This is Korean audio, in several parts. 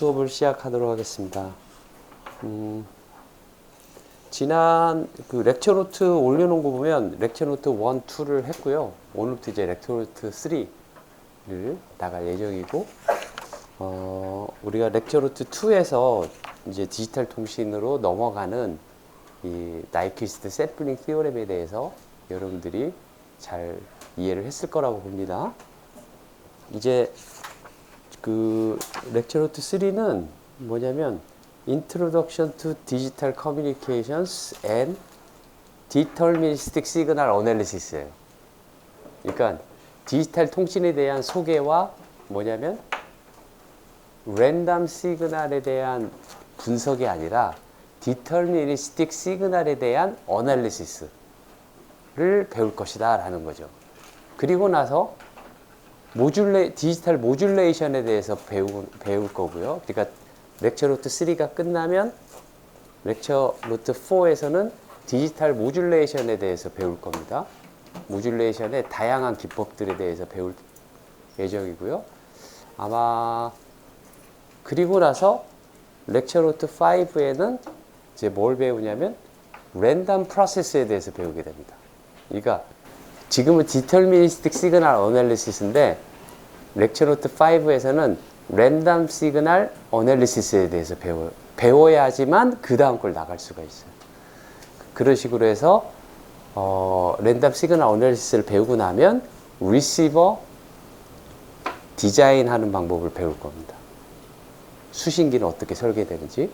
수업을 시작하도록 하겠습니다. 지난 그 렉처 노트 올려놓은 거 보면 렉처 노트 1, 2를 했고요. 오늘부터 이제 렉처 노트 3를 나갈 예정이고, 우리가 렉처 노트 2에서 이제 디지털 통신으로 넘어가는 이 나이퀴스트 샘플링 티오렘에 대해서 여러분들이 잘 이해를 했을 거라고 봅니다. 이제 그 렉처 노트 3는 뭐냐면 Introduction to Digital Communications and Deterministic Signal Analysis예요. 그러니까 디지털 통신에 대한 소개와 뭐냐면 랜덤 시그널에 대한 분석이 아니라 디터미니스틱 시그널에 대한 어널리시스를 배울 것이다 라는 거죠. 그리고 나서 디지털 모듈레이션에 대해서 배울 거고요. 그러니까 렉처 노트 3가 끝나면 렉처 노트 4에서는 디지털 모듈레이션에 대해서 배울 겁니다. 모듈레이션의 다양한 기법들에 대해서 배울 예정이고요. 아마 그리고 나서 렉처 노트 5에는 이제 뭘 배우냐면 랜덤 프로세스에 대해서 배우게 됩니다. 그러니까 지금은 디터미니스틱 시그널 어널리시스인데 렉처 노트 5에서는 랜덤 시그널 어널리시스에 대해서 배워야지만 그 다음 걸 나갈 수가 있어요. 그런 식으로 해서 랜덤 시그널 어널리시스를 배우고 나면 리시버 디자인하는 방법을 배울 겁니다. 수신기는 어떻게 설계되는지,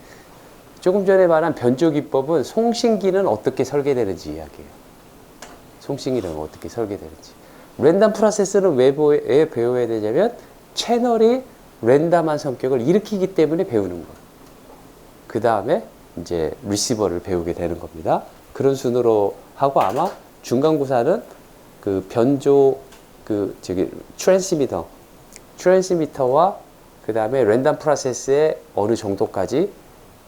조금 전에 말한 변조 기법은 송신기는 어떻게 설계되는지 이야기해요. 송신기는 어떻게 설계되는지. 랜덤 프로세스는 왜 배워야 되냐면 채널이 랜덤한 성격을 일으키기 때문에 배우는 거예요. 그 다음에 이제 리시버를 배우게 되는 겁니다. 그런 순으로 하고 아마 중간고사는 그 변조 트랜스미터와 그 다음에 랜덤 프로세스의 어느 정도까지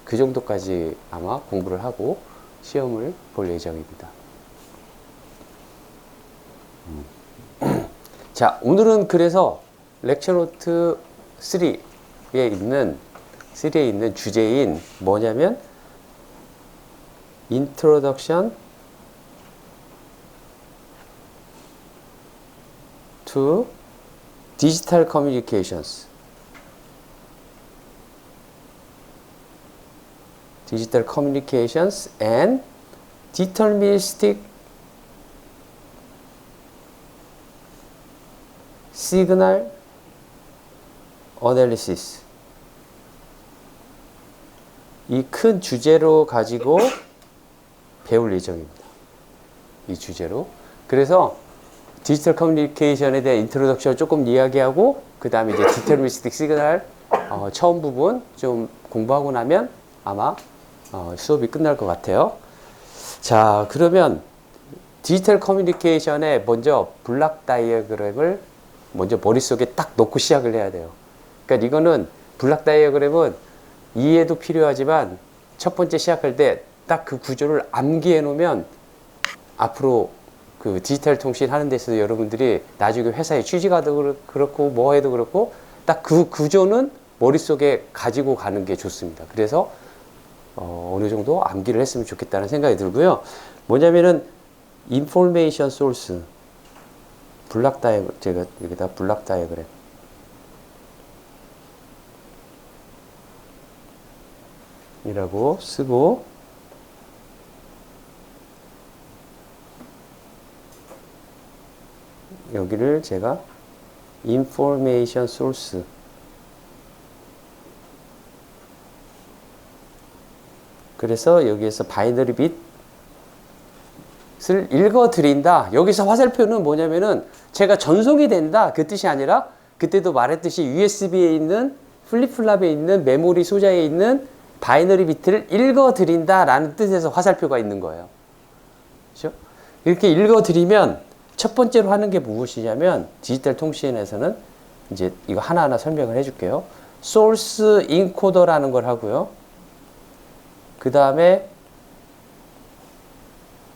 그 정도까지 아마 공부를 하고 시험을 볼 예정입니다. 자, 오늘은 그래서 렉처 노트 3에 있는 주제인 뭐냐면 Introduction to Digital Communications, Digital Communications and Deterministic Signal Analysis, 이 큰 주제로 가지고 배울 예정입니다. 이 주제로. 그래서 디지털 커뮤니케이션에 대한 인트로덕션을 조금 이야기하고 그 다음에 이제 디터미니스틱 시그널 처음 부분 좀 공부하고 나면 아마 수업이 끝날 것 같아요. 자, 그러면 디지털 커뮤니케이션에 먼저 블락 다이어그램을 먼저 머릿속에 딱 놓고 시작을 해야 돼요. 그러니까 이거는 블락 다이어그램은 이해도 필요하지만 첫 번째 시작할 때 딱 그 구조를 암기해 놓으면 앞으로 그 디지털 통신 하는 데 있어서 여러분들이 나중에 회사에 취직하도 그렇고 뭐 해도 그렇고 딱 그 구조는 머릿속에 가지고 가는 게 좋습니다. 그래서 어느 정도 암기를 했으면 좋겠다는 생각이 들고요. 뭐냐면은 인포메이션 소스, 블락 다이어그램, 제가 여기다 블락 다이어그램 이라고 쓰고 여기를 제가 information source 그래서 여기에서 바이너리 bit을 읽어 드린다. 여기서 화살표는 뭐냐면은 제가 전송이 된다 그 뜻이 아니라 그때도 말했듯이 USB에 있는 플립플랍에 있는 메모리 소자에 있는 바이너리 비트를 읽어 드린다 라는 뜻에서 화살표가 있는 거예요. 그렇죠? 이렇게 읽어 드리면 첫 번째로 하는 게 무엇이냐면 디지털 통신에서는 이제 이거 하나하나 설명을 해줄게요. 소스 인코더라는 걸 하고요. 그 다음에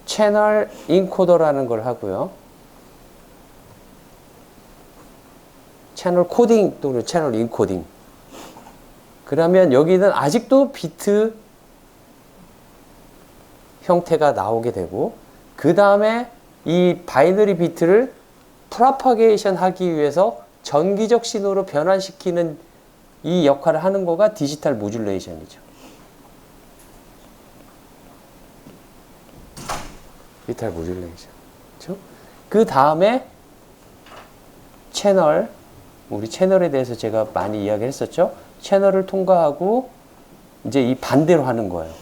채널 인코더라는 걸 하고요. 채널 코딩 또는 채널 인코딩. 그러면 여기는 아직도 비트 형태가 나오게 되고, 그 다음에 이 바이너리 비트를 프로파게이션 하기 위해서 전기적 신호로 변환시키는 이 역할을 하는 거가 디지털 모듈레이션이죠. 디지털 모듈레이션. 그렇죠? 그 다음에 채널, 우리 채널에 대해서 제가 많이 이야기를 했었죠. 채널을 통과하고 이제 이 반대로 하는 거예요.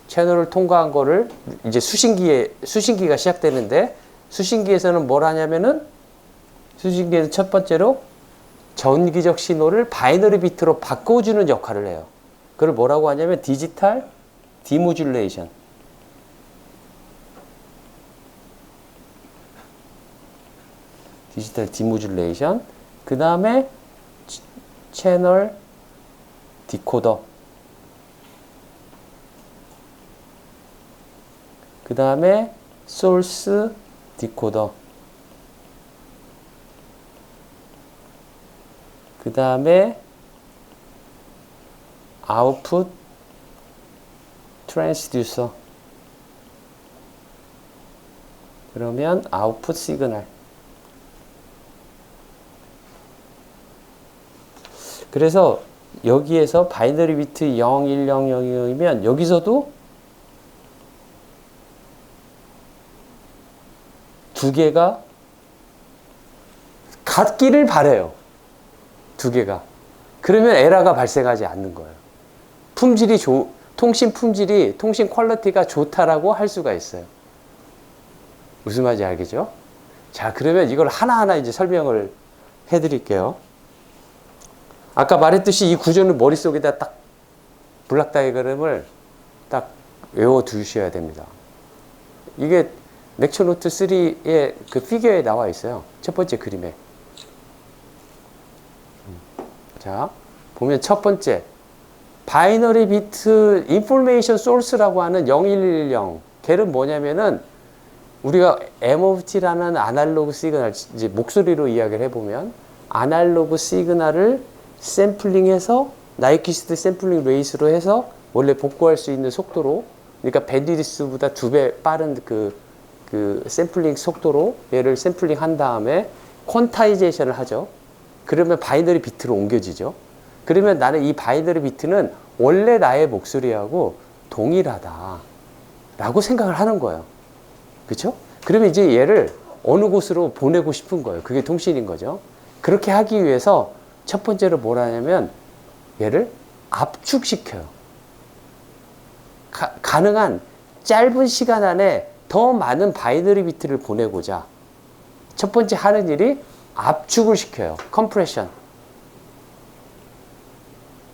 채널을 통과한 거를 이제 수신기가 시작되는데, 수신기에서는 뭘 하냐면은, 수신기에서 첫 번째로 전기적 신호를 바이너리 비트로 바꿔주는 역할을 해요. 그걸 뭐라고 하냐면 디지털 디모듈레이션. 디지털 디모듈레이션. 그 다음에 채널 디코더. 그 다음에 소스 디코더. 그 다음에 아웃풋 트랜스듀서. 그러면 아웃풋 시그널. 그래서 여기에서 바이너리 비트 0, 1, 0, 0, 0이면 여기서도 두 개가 같기를 바래요. 두 개가. 그러면 에러가 발생하지 않는 거예요. 통신 품질이, 통신 퀄리티가 좋다라고 할 수가 있어요. 무슨 말인지 알겠죠? 자, 그러면 이걸 하나하나 이제 설명을 해 드릴게요. 아까 말했듯이 이 구조는 머릿속에다 딱 블락 다이그램을 딱 외워 두셔야 됩니다. 이게 렉처 노트 3의 그 피겨에 나와 있어요. 첫 번째 그림에. 자, 보면 첫 번째 바이너리 비트 인포메이션 소스라고 하는 0110. 걔는 뭐냐면은 우리가 MOVT라는 아날로그 시그널, 이제 목소리로 이야기를 해보면 아날로그 시그널을 샘플링해서 나이키스트 샘플링 레이스로 해서 원래 복구할 수 있는 속도로, 그러니까 밴드위드스보다 2배 빠른 그 샘플링 속도로 얘를 샘플링 한 다음에 퀀타이제이션을 하죠. 그러면 바이너리 비트로 옮겨지죠. 그러면 나는 이 바이너리 비트는 원래 나의 목소리하고 동일하다 라고 생각을 하는 거예요. 그렇죠? 그러면 이제 얘를 어느 곳으로 보내고 싶은 거예요. 그게 통신인 거죠. 그렇게 하기 위해서 첫 번째로 뭘 하냐면 얘를 압축시켜요. 가능한 짧은 시간 안에 더 많은 바이너리 비트를 보내고자 첫 번째 하는 일이 압축을 시켜요. 컴프레션.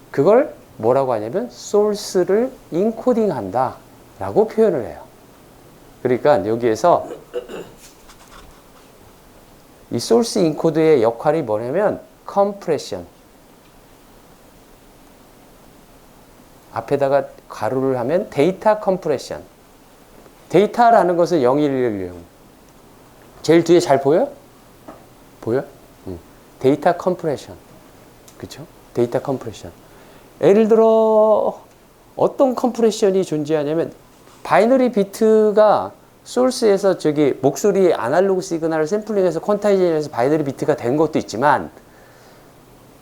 그걸 뭐라고 하냐면 소스를 인코딩 한다 라고 표현을 해요. 그러니까 여기에서 이 소스 인코드의 역할이 뭐냐면 컴프레션. 앞에다가 가로를 하면 데이터 컴프레션. 데이터라는 것은 0110. 제일 뒤에 잘 보여? 보여? 데이터 컴프레션. 그쵸? 데이터 컴프레션. 예를 들어 어떤 컴프레션이 존재하냐면 바이너리 비트가 소스에서 저기 목소리 아날로그 시그널을 샘플링해서 퀀타이제이션해서 바이너리 비트가 된 것도 있지만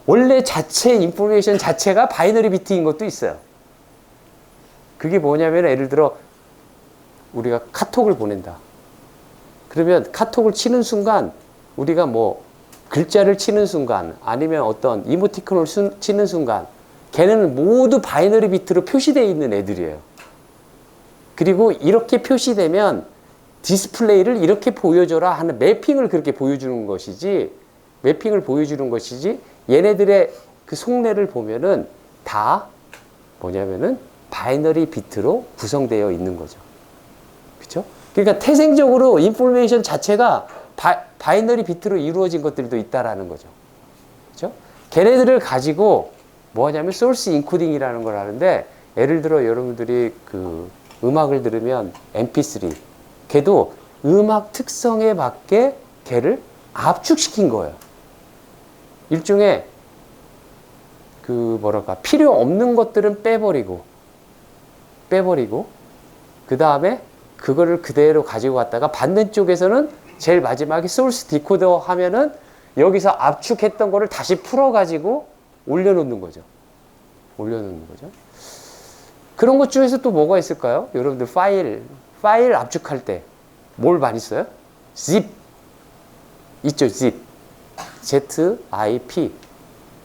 원래 자체 인포메이션 자체가 바이너리 비트인 것도 있어요. 그게 뭐냐면 예를 들어 우리가 카톡을 보낸다. 그러면 카톡을 치는 순간 우리가 뭐 글자를 치는 순간 아니면 어떤 이모티콘을 치는 순간 걔는 모두 바이너리 비트로 표시되어 있는 애들이에요. 그리고 이렇게 표시되면 디스플레이를 이렇게 보여줘라 하는 매핑을 그렇게 보여주는 것이지, 매핑을 보여주는 것이지 얘네들의 그 속내를 보면은 다 뭐냐면은 바이너리 비트로 구성되어 있는 거죠. 그렇죠? 그러니까 태생적으로 인포메이션 자체가 바이너리 비트로 이루어진 것들도 있다라는 거죠. 그렇죠? 걔네들을 가지고 뭐 하냐면 소스 인코딩이라는 걸 하는데, 예를 들어 여러분들이 그 음악을 들으면 MP3, 걔도 음악 특성에 맞게 걔를 압축시킨 거예요. 일종의 그 뭐랄까 필요 없는 것들은 빼버리고 그 다음에 그거를 그대로 가지고 갔다가 받는 쪽에서는 제일 마지막에 소스 디코더 하면은 여기서 압축했던 거를 다시 풀어가지고 올려놓는 거죠. 그런 것 중에서 또 뭐가 있을까요? 여러분들 파일 압축할 때 뭘 많이 써요? zip 있죠, zip.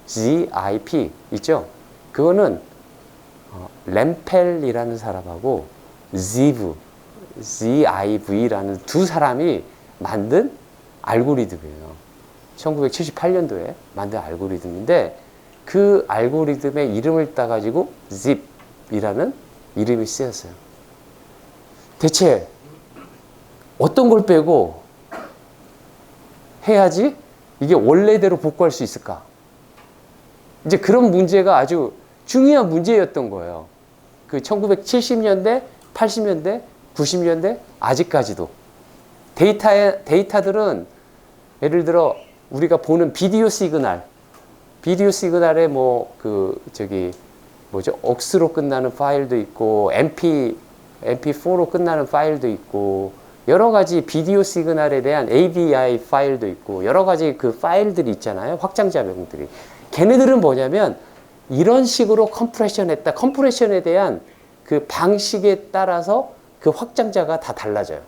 zip 있죠. 그거는 램펠이라는 사람하고 ziv라는 두 사람이 만든 알고리즘이에요. 1978년도에 만든 알고리즘인데 그 알고리즘의 이름을 따가지고 zip이라는 이름이 쓰였어요. 대체 어떤 걸 빼고 해야지 이게 원래대로 복구할 수 있을까? 이제 그런 문제가 아주 중요한 문제였던 거예요. 그 1970년대, 80년대, 90년대 아직까지도 데이터들은 예를 들어 우리가 보는 비디오 시그널에 뭐 억스로 끝나는 파일도 있고 MP4로 끝나는 파일도 있고 여러 가지 비디오 시그널에 대한 AVI 파일도 있고 여러 가지 그 파일들이 있잖아요. 확장자명들이. 걔네들은 뭐냐면 이런 식으로 컴프레션에 대한 그 방식에 따라서 그 확장자가 다 달라져요.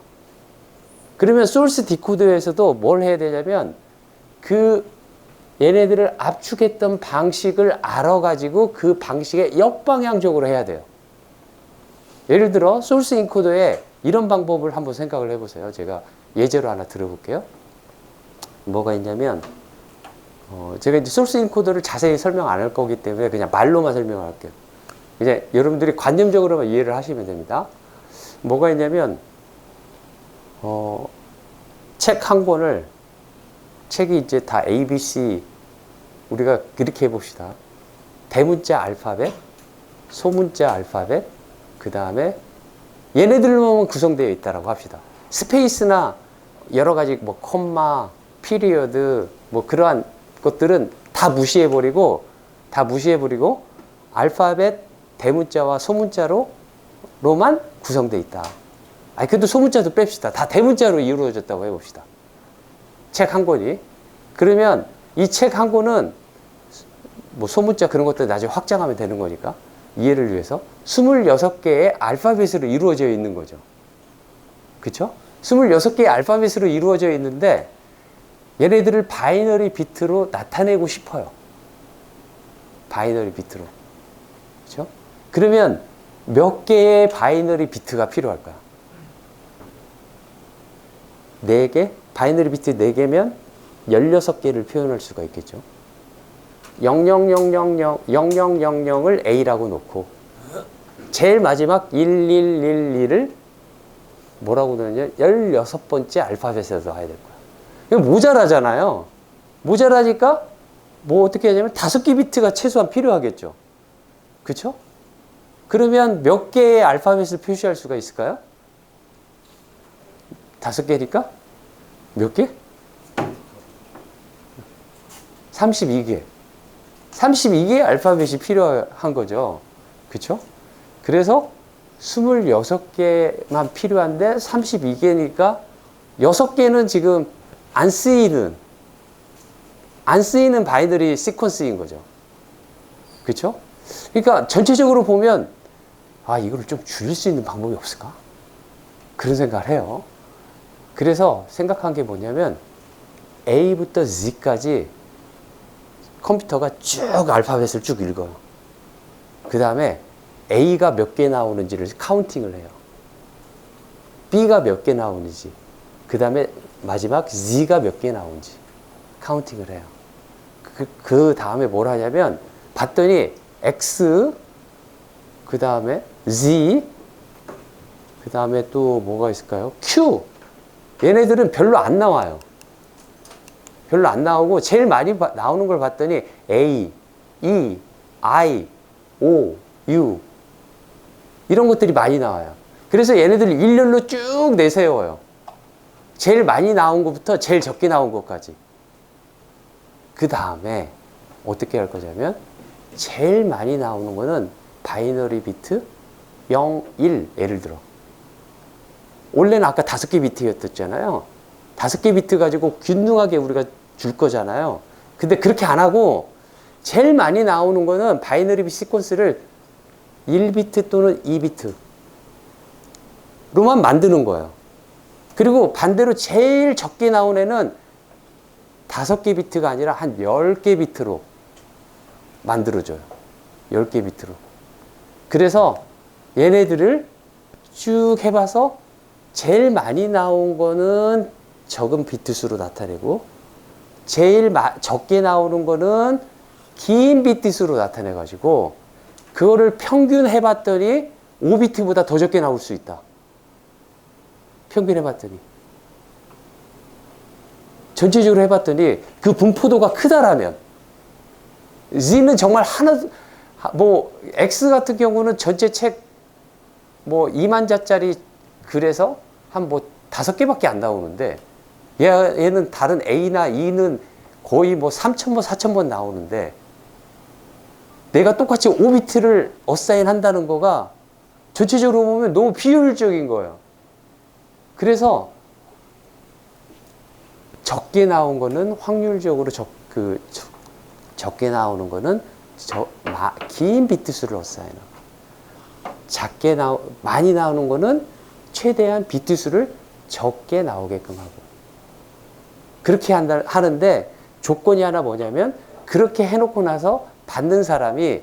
그러면 소스 디코더에서도 뭘 해야 되냐면 그 얘네들을 압축했던 방식을 알아가지고 그 방식에 역방향적으로 해야 돼요. 예를 들어 소스 인코더에 이런 방법을 한번 생각을 해보세요. 제가 예제로 하나 들어볼게요. 뭐가 있냐면 제가 이제 소스 인코더를 자세히 설명 안 할 거기 때문에 그냥 말로만 설명할게요. 이제 여러분들이 관념적으로만 이해를 하시면 됩니다. 뭐가 있냐면 책 한 권을 책이 이제 다 ABC 우리가 그렇게 해봅시다. 대문자 알파벳, 소문자 알파벳, 그 다음에 얘네들로만 구성되어 있다라고 합시다. 스페이스나 여러 가지 뭐 콤마, 피리어드 뭐 그러한 것들은 다 무시해버리고 알파벳 대문자와 소문자로만 구성되어 있다. 아니 그래도 소문자도 뺍시다. 다 대문자로 이루어졌다고 해봅시다. 책 한 권이. 그러면 이 책 한 권은 뭐 소문자 그런 것들 나중에 확장하면 되는 거니까 이해를 위해서 26개의 알파벳으로 이루어져 있는 거죠. 그쵸? 26개의 알파벳으로 이루어져 있는데 얘네들을 바이너리 비트로 나타내고 싶어요. 바이너리 비트로. 그쵸? 그러면 몇 개의 바이너리 비트가 필요할까요? 4개? 바이너리 비트 4개면 16개를 표현할 수가 있겠죠. 0000을 A라고 놓고 제일 마지막 1111을 뭐라고 넣느냐 16번째 알파벳에서 해야 될 거야. 이거 모자라잖아요. 모자라니까 뭐 어떻게 하냐면 5개 비트가 최소한 필요하겠죠. 그쵸? 그러면 몇 개의 알파벳을 표시할 수가 있을까요? 5개니까 몇 개? 32개. 32개의 알파벳이 필요한 거죠. 그쵸? 그래서 26개만 필요한데 32개니까 6개는 지금 안 쓰이는 바이너리 시퀀스인 거죠. 그쵸? 그러니까 전체적으로 보면 이거를 좀 줄일 수 있는 방법이 없을까? 그런 생각을 해요. 그래서 생각한 게 뭐냐면 A부터 Z까지 컴퓨터가 쭉 알파벳을 쭉 읽어요. 그 다음에 A가 몇 개 나오는지를 카운팅을 해요. B가 몇 개 나오는지, 그 다음에 마지막 Z가 몇 개 나오는지 카운팅을 해요. 그 다음에 뭘 하냐면 봤더니 X, 그 다음에 Z, 그 다음에 또 뭐가 있을까요? Q. 얘네들은 별로 안 나와요. 별로 안 나오고 제일 많이 나오는 걸 봤더니 A, E, I, O, U 이런 것들이 많이 나와요. 그래서 얘네들 일렬로 쭉 내세워요. 제일 많이 나온 것부터 제일 적게 나온 것까지. 그 다음에 어떻게 할 거냐면 제일 많이 나오는 거는 바이너리 비트 0, 1 예를 들어. 원래는 아까 5개 비트였잖아요. 5개 비트 가지고 균등하게 우리가 줄 거잖아요. 근데 그렇게 안 하고 제일 많이 나오는 거는 바이너리 시퀀스를 1비트 또는 2비트로만 만드는 거예요. 그리고 반대로 제일 적게 나온 애는 5개 비트가 아니라 한 10개 비트로 만들어줘요. 10개 비트로. 그래서 얘네들을 쭉 해봐서 제일 많이 나온 거는 적은 비트수로 나타내고 제일 적게 나오는 거는 긴 비트수로 나타내가지고 그거를 평균 해봤더니 5비트보다 더 적게 나올 수 있다. 평균 해봤더니. 전체적으로 해봤더니 그 분포도가 크다라면 Z는 정말 하나, 뭐 X 같은 경우는 전체 책 뭐 2만 자짜리 글에서 한 뭐 5개밖에 안 나오는데 얘는 다른 A나 E는 거의 뭐 3,000번, 4,000번 나오는데 내가 똑같이 5비트를 어사인 한다는 거가 전체적으로 보면 너무 비효율적인 거예요. 그래서 적게 나온 거는 확률적으로 적게 나오는 거는 긴 비트 수를 어사인하고 많이 나오는 거는 최대한 비트 수를 적게 나오게끔 하고 그렇게 하는데 조건이 하나 뭐냐면 그렇게 해놓고 나서 받는 사람이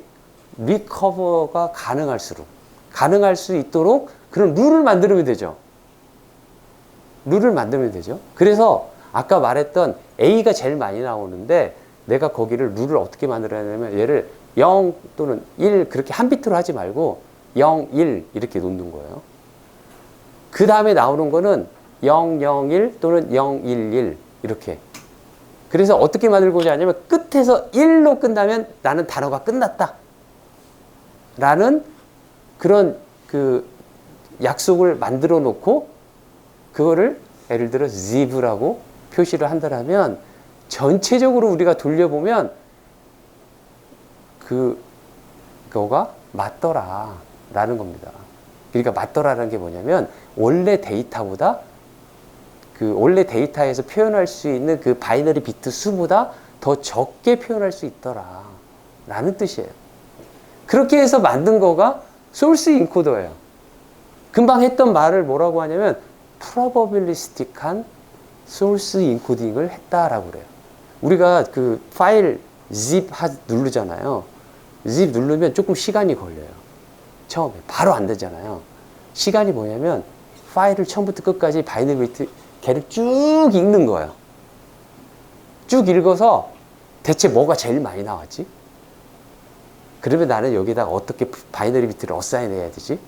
리커버가 가능할 수 있도록 그런 룰을 만들면 되죠. 룰을 만들면 되죠. 그래서 아까 말했던 A가 제일 많이 나오는데 내가 거기를 룰을 어떻게 만들어야 하냐면 얘를 0 또는 1 그렇게 한 비트로 하지 말고 0, 1 이렇게 놓는 거예요. 그 다음에 나오는 거는 0, 0, 1 또는 0, 1, 1 이렇게. 그래서 어떻게 만들고자 하냐면 끝에서 1로 끝나면 나는 단어가 끝났다. 라는 그런 그 약속을 만들어 놓고 그거를 예를 들어 zip라고 표시를 한다면 전체적으로 우리가 돌려보면 그거가 맞더라 라는 겁니다. 그러니까 맞더라라는 게 뭐냐면 원래 데이터보다 원래 데이터에서 표현할 수 있는 그 바이너리 비트 수보다 더 적게 표현할 수 있더라 라는 뜻이에요. 그렇게 해서 만든 거가 소스 인코더예요. 금방 했던 말을 뭐라고 하냐면 프로버빌리스틱한 소스 인코딩을 했다라고 그래요. 우리가 그 파일 zip 누르잖아요. zip 누르면 조금 시간이 걸려요. 처음에 바로 안 되잖아요. 시간이 뭐냐면 파일을 처음부터 끝까지 바이너리 비트 걔를 쭉 읽는 거예요. 쭉 읽어서 대체 뭐가 제일 많이 나왔지? 그러면 나는 여기다가 어떻게 바이너리 비트를 어사인 해야 되지?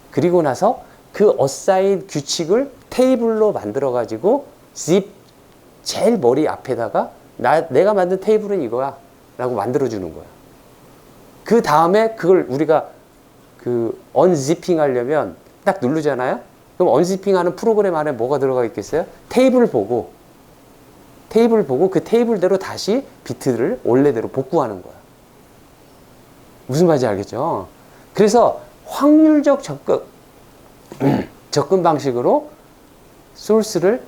그리고 나서 그 어사인 규칙을 테이블로 만들어 가지고 zip 제일 머리 앞에다가 내가 만든 테이블은 이거야 라고 만들어 주는 거야. 그 다음에 그걸 우리가 언지핑 하려면 딱 누르잖아요. 그럼 언지핑 하는 프로그램 안에 뭐가 들어가 있겠어요? 테이블 보고 그 테이블대로 다시 비트를 원래대로 복구하는 거야. 무슨 말인지 알겠죠? 그래서 확률적 접근 방식으로 소스를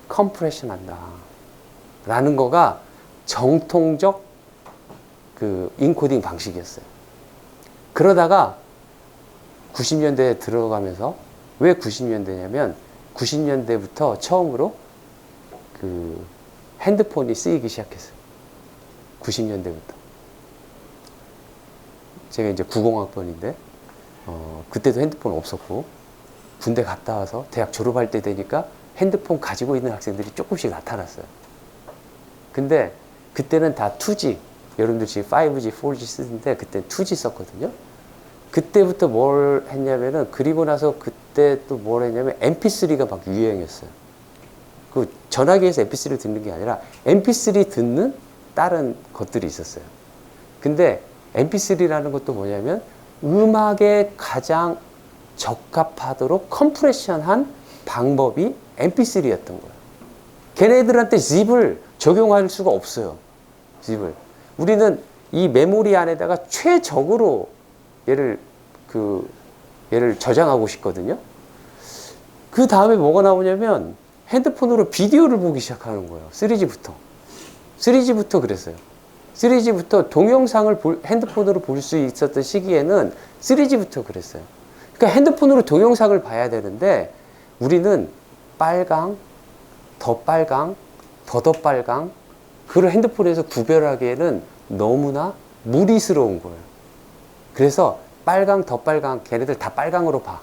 컴프레션 한다 라는 거가 정통적 인코딩 방식이었어요. 그러다가 90년대에 들어가면서 왜 90년대냐면 90년대부터 처음으로 핸드폰이 쓰이기 시작했어요. 90년대부터. 제가 이제 90학번인데 그때도 핸드폰 없었고 군대 갔다 와서 대학 졸업할 때 되니까 핸드폰 가지고 있는 학생들이 조금씩 나타났어요. 근데 그때는 다 2G, 여러분들 지금 5G, 4G 쓰는데 그때 2G 썼거든요. 그때부터 뭘 했냐면은 그리고 나서 그때 또 뭘 했냐면 MP3가 막 유행했어요. 그 전화기에서 MP3를 듣는 게 아니라 MP3 듣는 다른 것들이 있었어요. 근데 MP3라는 것도 뭐냐면 음악에 가장 적합하도록 컴프레션한 방법이 MP3였던 거예요. 걔네들한테 zip을 적용할 수가 없어요. zip을. 우리는 이 메모리 안에다가 최적으로 얘를 저장하고 싶거든요. 그 다음에 뭐가 나오냐면 핸드폰으로 비디오를 보기 시작하는 거예요. 3G부터 그랬어요. 3G부터 동영상을 핸드폰으로 볼 수 있었던 시기에는 3G부터 그랬어요. 그러니까 핸드폰으로 동영상을 봐야 되는데 우리는 빨강, 더 빨강, 더 빨강, 그걸 핸드폰에서 구별하기에는 너무나 무리스러운 거예요. 그래서 빨강, 더 빨강, 걔네들 다 빨강으로 봐.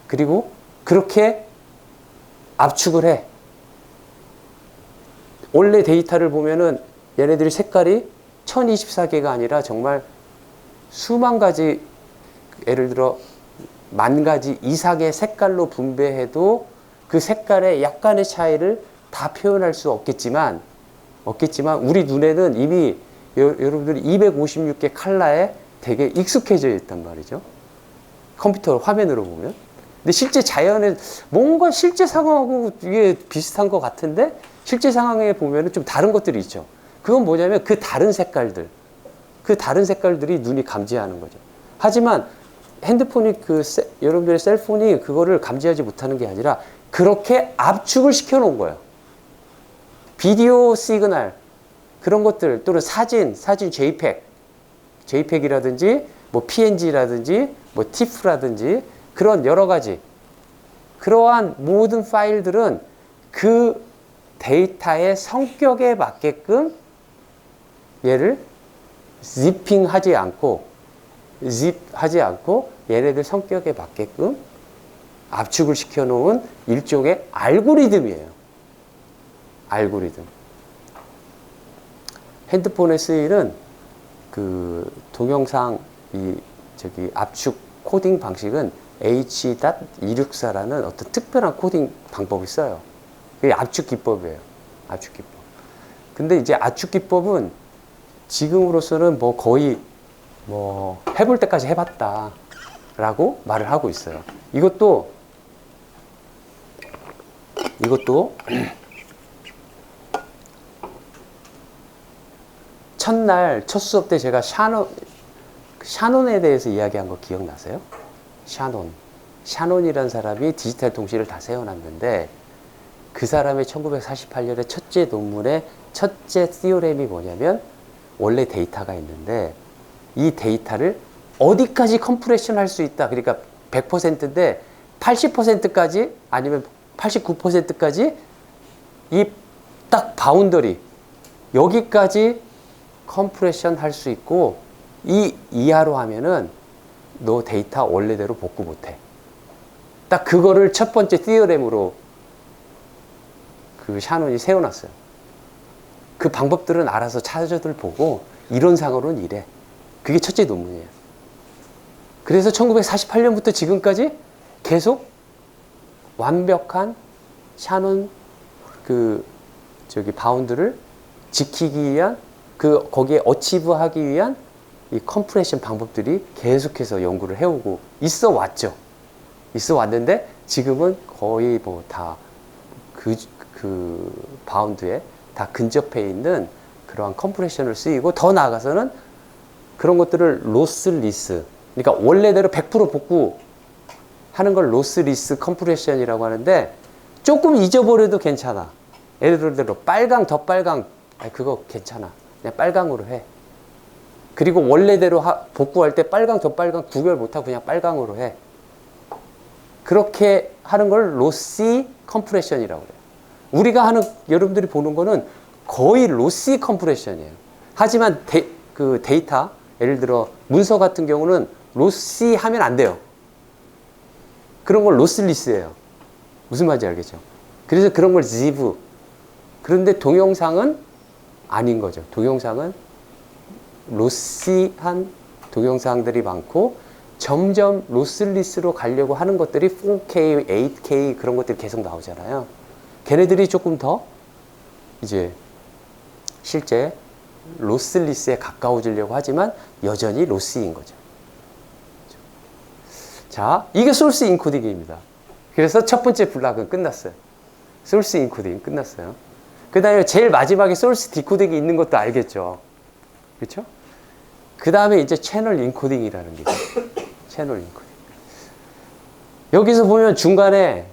그리고 그렇게 압축을 해. 원래 데이터를 보면은 얘네들이 색깔이 1024개가 아니라 정말 수만 가지, 예를 들어 만 가지 이상의 색깔로 분배해도 그 색깔의 약간의 차이를 다 표현할 수 없겠지만 우리 눈에는 이미 여러분들이 256개 컬러에 되게 익숙해져 있단 말이죠. 컴퓨터 화면으로 보면. 근데 실제 자연에 뭔가 실제 상황하고 이게 비슷한 것 같은데 실제 상황에 보면은 좀 다른 것들이 있죠. 그건 뭐냐면 그 다른 색깔들이 눈이 감지하는 거죠. 하지만 핸드폰이 여러분들의 셀폰이 그거를 감지하지 못하는 게 아니라 그렇게 압축을 시켜 놓은 거예요. 비디오 시그널 그런 것들 또는 사진 JPEG이라든지 뭐 PNG라든지 뭐 TIFF라든지 그런 여러 가지 그러한 모든 파일들은 그 데이터의 성격에 맞게끔 얘를 zipping하지 않고 얘네들 성격에 맞게끔 압축을 시켜 놓은 일종의 알고리즘이에요. 알고리즘. 핸드폰에 쓰이는 그 동영상 압축 코딩 방식은 H.264라는 어떤 특별한 코딩 방법이 써요. 그게 압축 기법이에요. 압축 기법. 근데 이제 압축 기법은 지금으로서는 뭐 거의 뭐 해볼 때까지 해봤다라고 말을 하고 있어요. 이것도 첫 수업 때 제가 샤논에 대해서 이야기한 거 기억나세요? 샤논이라는 사람이 디지털 통신을 다 세워놨는데 그 사람의 1948년에 첫째 논문의 첫째 티오렘이 뭐냐면 원래 데이터가 있는데 이 데이터를 어디까지 컴프레션 할 수 있다. 그러니까 100%인데 80%까지 아니면 89%까지 이 딱 바운더리 여기까지 컴프레션 할 수 있고 이 이하로 하면은 너 데이터 원래대로 복구 못해. 딱 그거를 첫 번째 티오렘으로 그 샤논이 세워놨어요. 그 방법들은 알아서 찾아들 보고 이론상으로는 이래. 그게 첫째 논문이에요. 그래서 1948년부터 지금까지 계속 완벽한 샤논 바운드를 지키기 위한 거기에 어치브하기 위한 이 컴프레션 방법들이 계속해서 연구를 해오고 있어 왔죠. 있어 왔는데 지금은 거의 뭐 다 그 바운드에 다 근접해 있는 그러한 컴프레션을 쓰이고 더 나아가서는 그런 것들을 로스리스 그러니까 원래대로 100% 복구하는 걸 로스리스 컴프레션이라고 하는데 조금 잊어버려도 괜찮아. 예를 들어 빨강 더 빨강 그거 괜찮아. 그냥 빨강으로 해. 그리고 원래대로 복구할 때 빨강 더 빨강 구별 못하고 그냥 빨강으로 해. 그렇게 하는 걸 로시 컴프레션이라고 해요. 우리가 하는 여러분들이 보는 거는 거의 로시 컴프레션이에요. 하지만 데이터 예를 들어 문서 같은 경우는 로시 하면 안 돼요. 그런 걸 로스리스예요. 무슨 말인지 알겠죠? 그래서 그런 걸 ziv. 그런데 동영상은 아닌 거죠. 동영상은 로시한 동영상들이 많고 점점 로스리스로 가려고 하는 것들이 4K, 8K 그런 것들이 계속 나오잖아요. 걔네들이 조금 더 이제 실제 로스리스에 가까워지려고 하지만 여전히 로시인 거죠. 자, 이게 소스 인코딩입니다. 그래서 첫 번째 블락은 끝났어요. 소스 인코딩 끝났어요. 그 다음에 제일 마지막에 소스 디코딩이 있는 것도 알겠죠. 그렇죠? 그 다음에 이제 채널 인코딩이라는 게 있어요. 채널 인코딩. 여기서 보면 중간에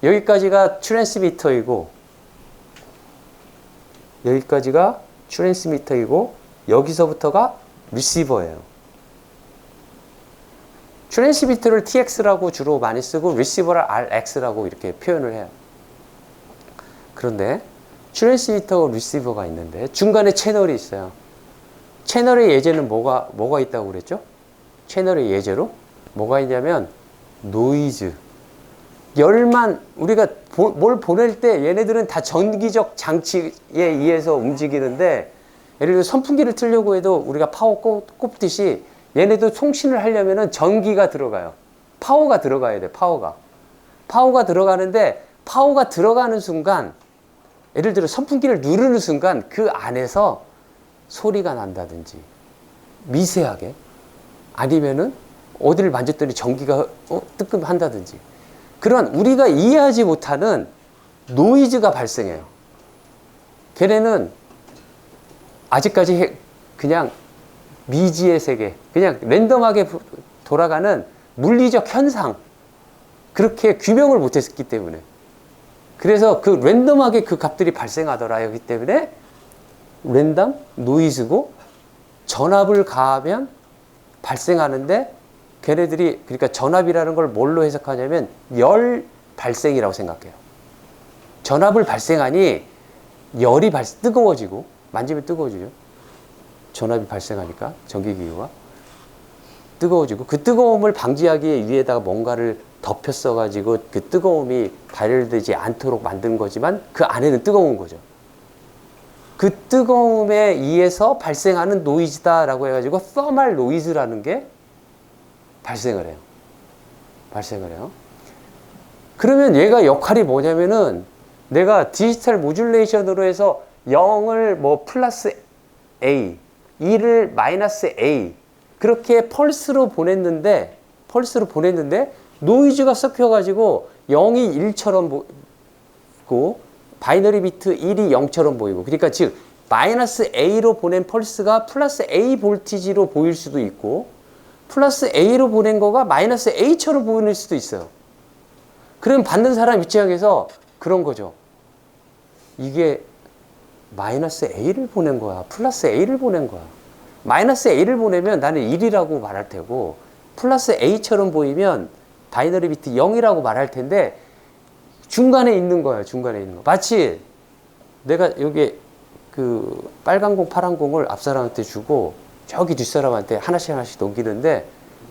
여기까지가 트랜스미터이고 여기까지가 트랜스미터이고 여기서부터가 리시버예요. 트랜스미터를 TX라고 주로 많이 쓰고 리시버를 RX라고 이렇게 표현을 해요. 그런데 트랜스미터와 리시버가 있는데 중간에 채널이 있어요. 채널의 예제는 뭐가 있다고 그랬죠? 채널의 예제로 뭐가 있냐면 노이즈. 열만 우리가 뭘 보낼 때 얘네들은 다 전기적 장치에 의해서 움직이는데 예를 들어 선풍기를 틀려고 해도 우리가 파워 꼽듯이 얘네도 통신을 하려면은 전기가 들어가요. 파워가 들어가야 돼. 파워가 들어가는데 파워가 들어가는 순간 예를 들어 선풍기를 누르는 순간 그 안에서 소리가 난다든지 미세하게 아니면은 어디를 만졌더니 전기가 뜨끔한다든지 그런 우리가 이해하지 못하는 노이즈가 발생해요. 걔네는 아직까지 그냥 미지의 세계, 그냥 랜덤하게 돌아가는 물리적 현상 그렇게 규명을 못했기 때문에 그래서 그 랜덤하게 그 값들이 발생하더라. 여기 때문에 랜덤 노이즈고 전압을 가하면 발생하는데 걔네들이 그러니까 전압이라는 걸 뭘로 해석하냐면 열 발생이라고 생각해요. 전압을 발생하니 열이 뜨거워지고 만지면 뜨거워지죠. 전압이 발생하니까 전기기구가 뜨거워지고 그 뜨거움을 방지하기 위해다가 뭔가를 덮여 써가지고 그 뜨거움이 발열되지 않도록 만든 거지만 그 안에는 뜨거운 거죠. 그 뜨거움에 의해서 발생하는 노이즈다라고 해가지고 서멀 노이즈라는 게 발생을 해요. 그러면 얘가 역할이 뭐냐면은 내가 디지털 모듈레이션으로 해서 0을 뭐 플러스 A, 2를 마이너스 A 그렇게 펄스로 보냈는데 노이즈가 섞여가지고 0이 1처럼 보이고 바이너리 비트 1이 0처럼 보이고 그러니까 즉 마이너스 A로 보낸 펄스가 플러스 A 볼티지로 보일 수도 있고 플러스 A로 보낸 거가 마이너스 A처럼 보일 수도 있어요. 그럼 받는 사람 입장에서 그런 거죠. 이게 마이너스 A를 보낸 거야. 플러스 A를 보낸 거야. 마이너스 A를 보내면 나는 1이라고 말할 테고 플러스 A처럼 보이면 바이너리 비트 0이라고 말할 텐데 중간에 있는 거야. 마치 내가 여기 그 빨간 공, 파란 공을 앞 사람한테 주고 저기 뒷사람한테 하나씩 넘기는데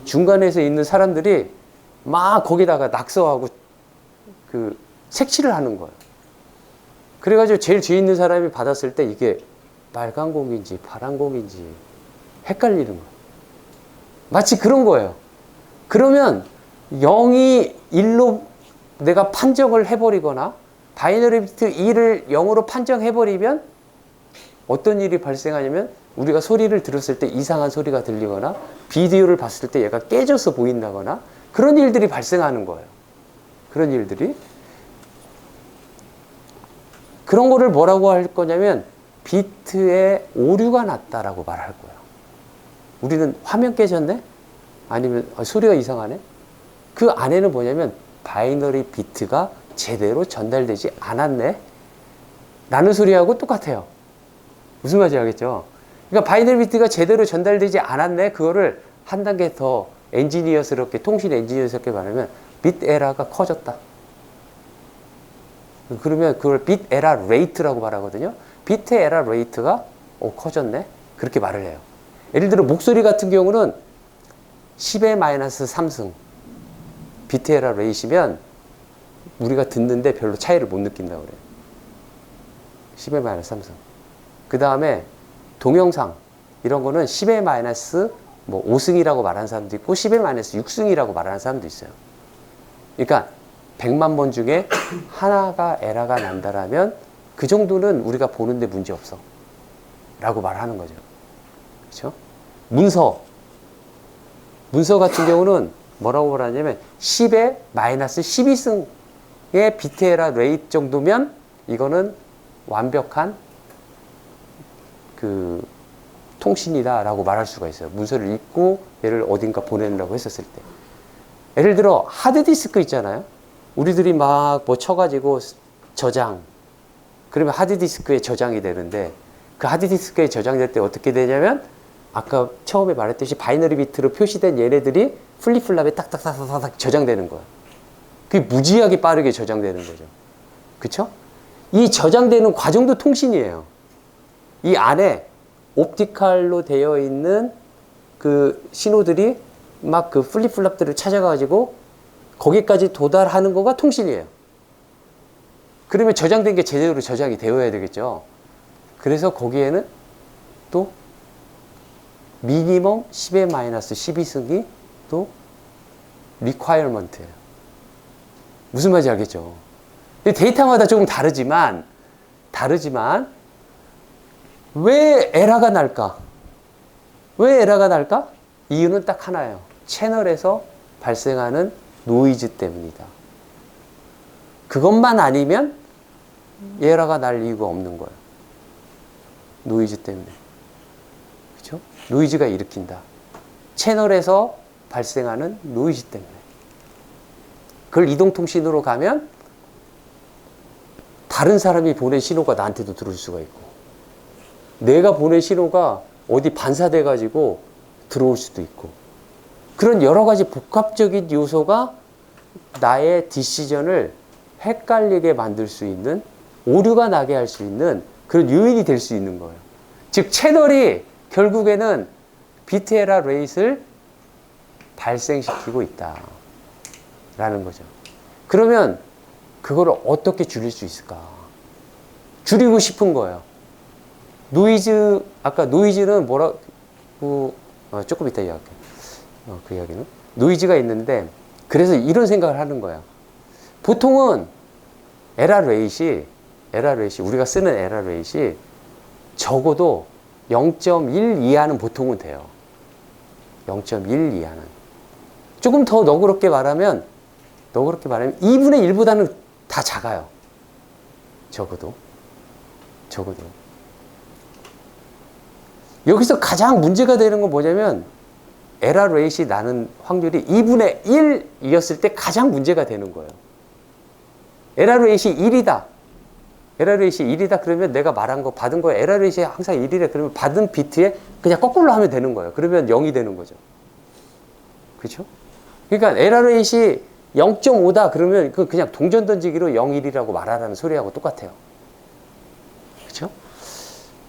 중간에서 있는 사람들이 막 거기다가 낙서하고 그 색칠을 하는 거예요. 그래가지고 제일 뒤에 있는 사람이 받았을 때 이게 빨간 공인지 파란 공인지 헷갈리는 거예요. 마치 그런 거예요. 그러면 0이 1로 내가 판정을 해버리거나 바이너리 비트 2를 0으로 판정해버리면 어떤 일이 발생하냐면 우리가 소리를 들었을 때 이상한 소리가 들리거나 비디오를 봤을 때 얘가 깨져서 보인다거나 그런 일들이 발생하는 거예요. 그런 일들이. 그런 거를 뭐라고 할 거냐면 비트의 오류가 났다라고 말할 거예요. 우리는 화면 깨졌네? 아니면 소리가 이상하네? 그 안에는 뭐냐면 바이너리 비트가 제대로 전달되지 않았네? 라는 소리하고 똑같아요. 무슨 말인지 알겠죠? 그러니까 바이너리 비트가 제대로 전달되지 않았네? 그거를 한 단계 더 엔지니어스럽게, 통신 엔지니어스럽게 말하면 빗 에러가 커졌다. 그러면 그걸 빗 에러 레이트라고 말하거든요. 비트 에러 레이트가 커졌네? 그렇게 말을 해요. 예를 들어 목소리 같은 경우는 10의 마이너스 3승 비트 에러 레이트면 우리가 듣는데 별로 차이를 못 느낀다고 그래요. 10의 마이너스 3승. 그 다음에 동영상 이런 거는 10의 마이너스 뭐 5승이라고 말하는 사람도 있고 10의 마이너스 6승이라고 말하는 사람도 있어요. 그러니까 100만 번 중에 하나가 에러가 난다라면 그 정도는 우리가 보는데 문제 없어 라고 말하는 거죠. 그렇죠? 문서 같은 경우는 뭐라고 말하냐면 10의 마이너스 12승의 비트 에러 레이트 정도면 이거는 완벽한 그 통신이다라고 말할 수가 있어요. 문서를 읽고 얘를 어딘가 보내느라고 했었을 때. 예를 들어 하드디스크 있잖아요. 우리들이 막 뭐 쳐가지고 저장. 그러면 하드디스크에 저장이 되는데 그 하드디스크에 저장될 때 어떻게 되냐면 아까 처음에 말했듯이 바이너리 비트로 표시된 얘네들이 플립플랍에 딱딱딱딱딱 저장되는 거야. 그게 무지하게 빠르게 저장되는 거죠. 그쵸? 이 저장되는 과정도 통신이에요. 이 안에 옵티컬로 되어 있는 그 신호들이 막 그 플립플랍들을 찾아가지고 거기까지 도달하는 거가 통신이에요. 그러면 저장된 게 제대로 저장이 되어야 되겠죠. 그래서 거기에는 또 미니멈 10의 마이너스 12승이 또 requirement예요. 무슨 말인지 알겠죠? 데이터마다 조금 다르지만 왜 에러가 날까? 왜 에러가 날까? 이유는 딱 하나예요. 채널에서 발생하는 노이즈 때문이다. 그것만 아니면 에러가 날 이유가 없는 거예요. 노이즈 때문에. 그렇죠? 노이즈가 일으킨다. 채널에서 발생하는 노이즈 때문에. 그걸 이동통신으로 가면 다른 사람이 보낸 신호가 나한테도 들어올 수가 있고 내가 보낸 신호가 어디 반사돼 가지고 들어올 수도 있고 그런 여러 가지 복합적인 요소가 나의 디시전을 헷갈리게 만들 수 있는 오류가 나게 할 수 있는 그런 요인이 될 수 있는 거예요. 즉 채널이 결국에는 비트 에러 레이트를 발생시키고 있다라는 거죠. 그러면 그거를 어떻게 줄일 수 있을까? 줄이고 싶은 거예요. 노이즈, 아까 노이즈는 뭐라고, 조금 이따 이야기할게요. 그 이야기는. 노이즈가 있는데, 그래서 이런 생각을 하는 거예요. 보통은 에러 레이시, 우리가 쓰는 에러 레이시 적어도 0.1 이하는 보통은 돼요. 0.1 이하는. 조금 더 너그럽게 말하면 2분의 1보다는 다 작아요. 적어도. 여기서 가장 문제가 되는 건 뭐냐면 에러 레이시 나는 확률이 2분의 1이었을 때 가장 문제가 되는 거예요. 에러 레이시 1이다. 그러면 내가 말한 거 받은 거 에러 레이시 항상 1이래. 그러면 받은 비트에 그냥 거꾸로 하면 되는 거예요. 그러면 0이 되는 거죠. 그렇죠? 그러니까 에러 레이시 0.5다 그러면 그 그냥 동전 던지기로 0, 1이라고 말하라는 소리하고 똑같아요. 그렇죠?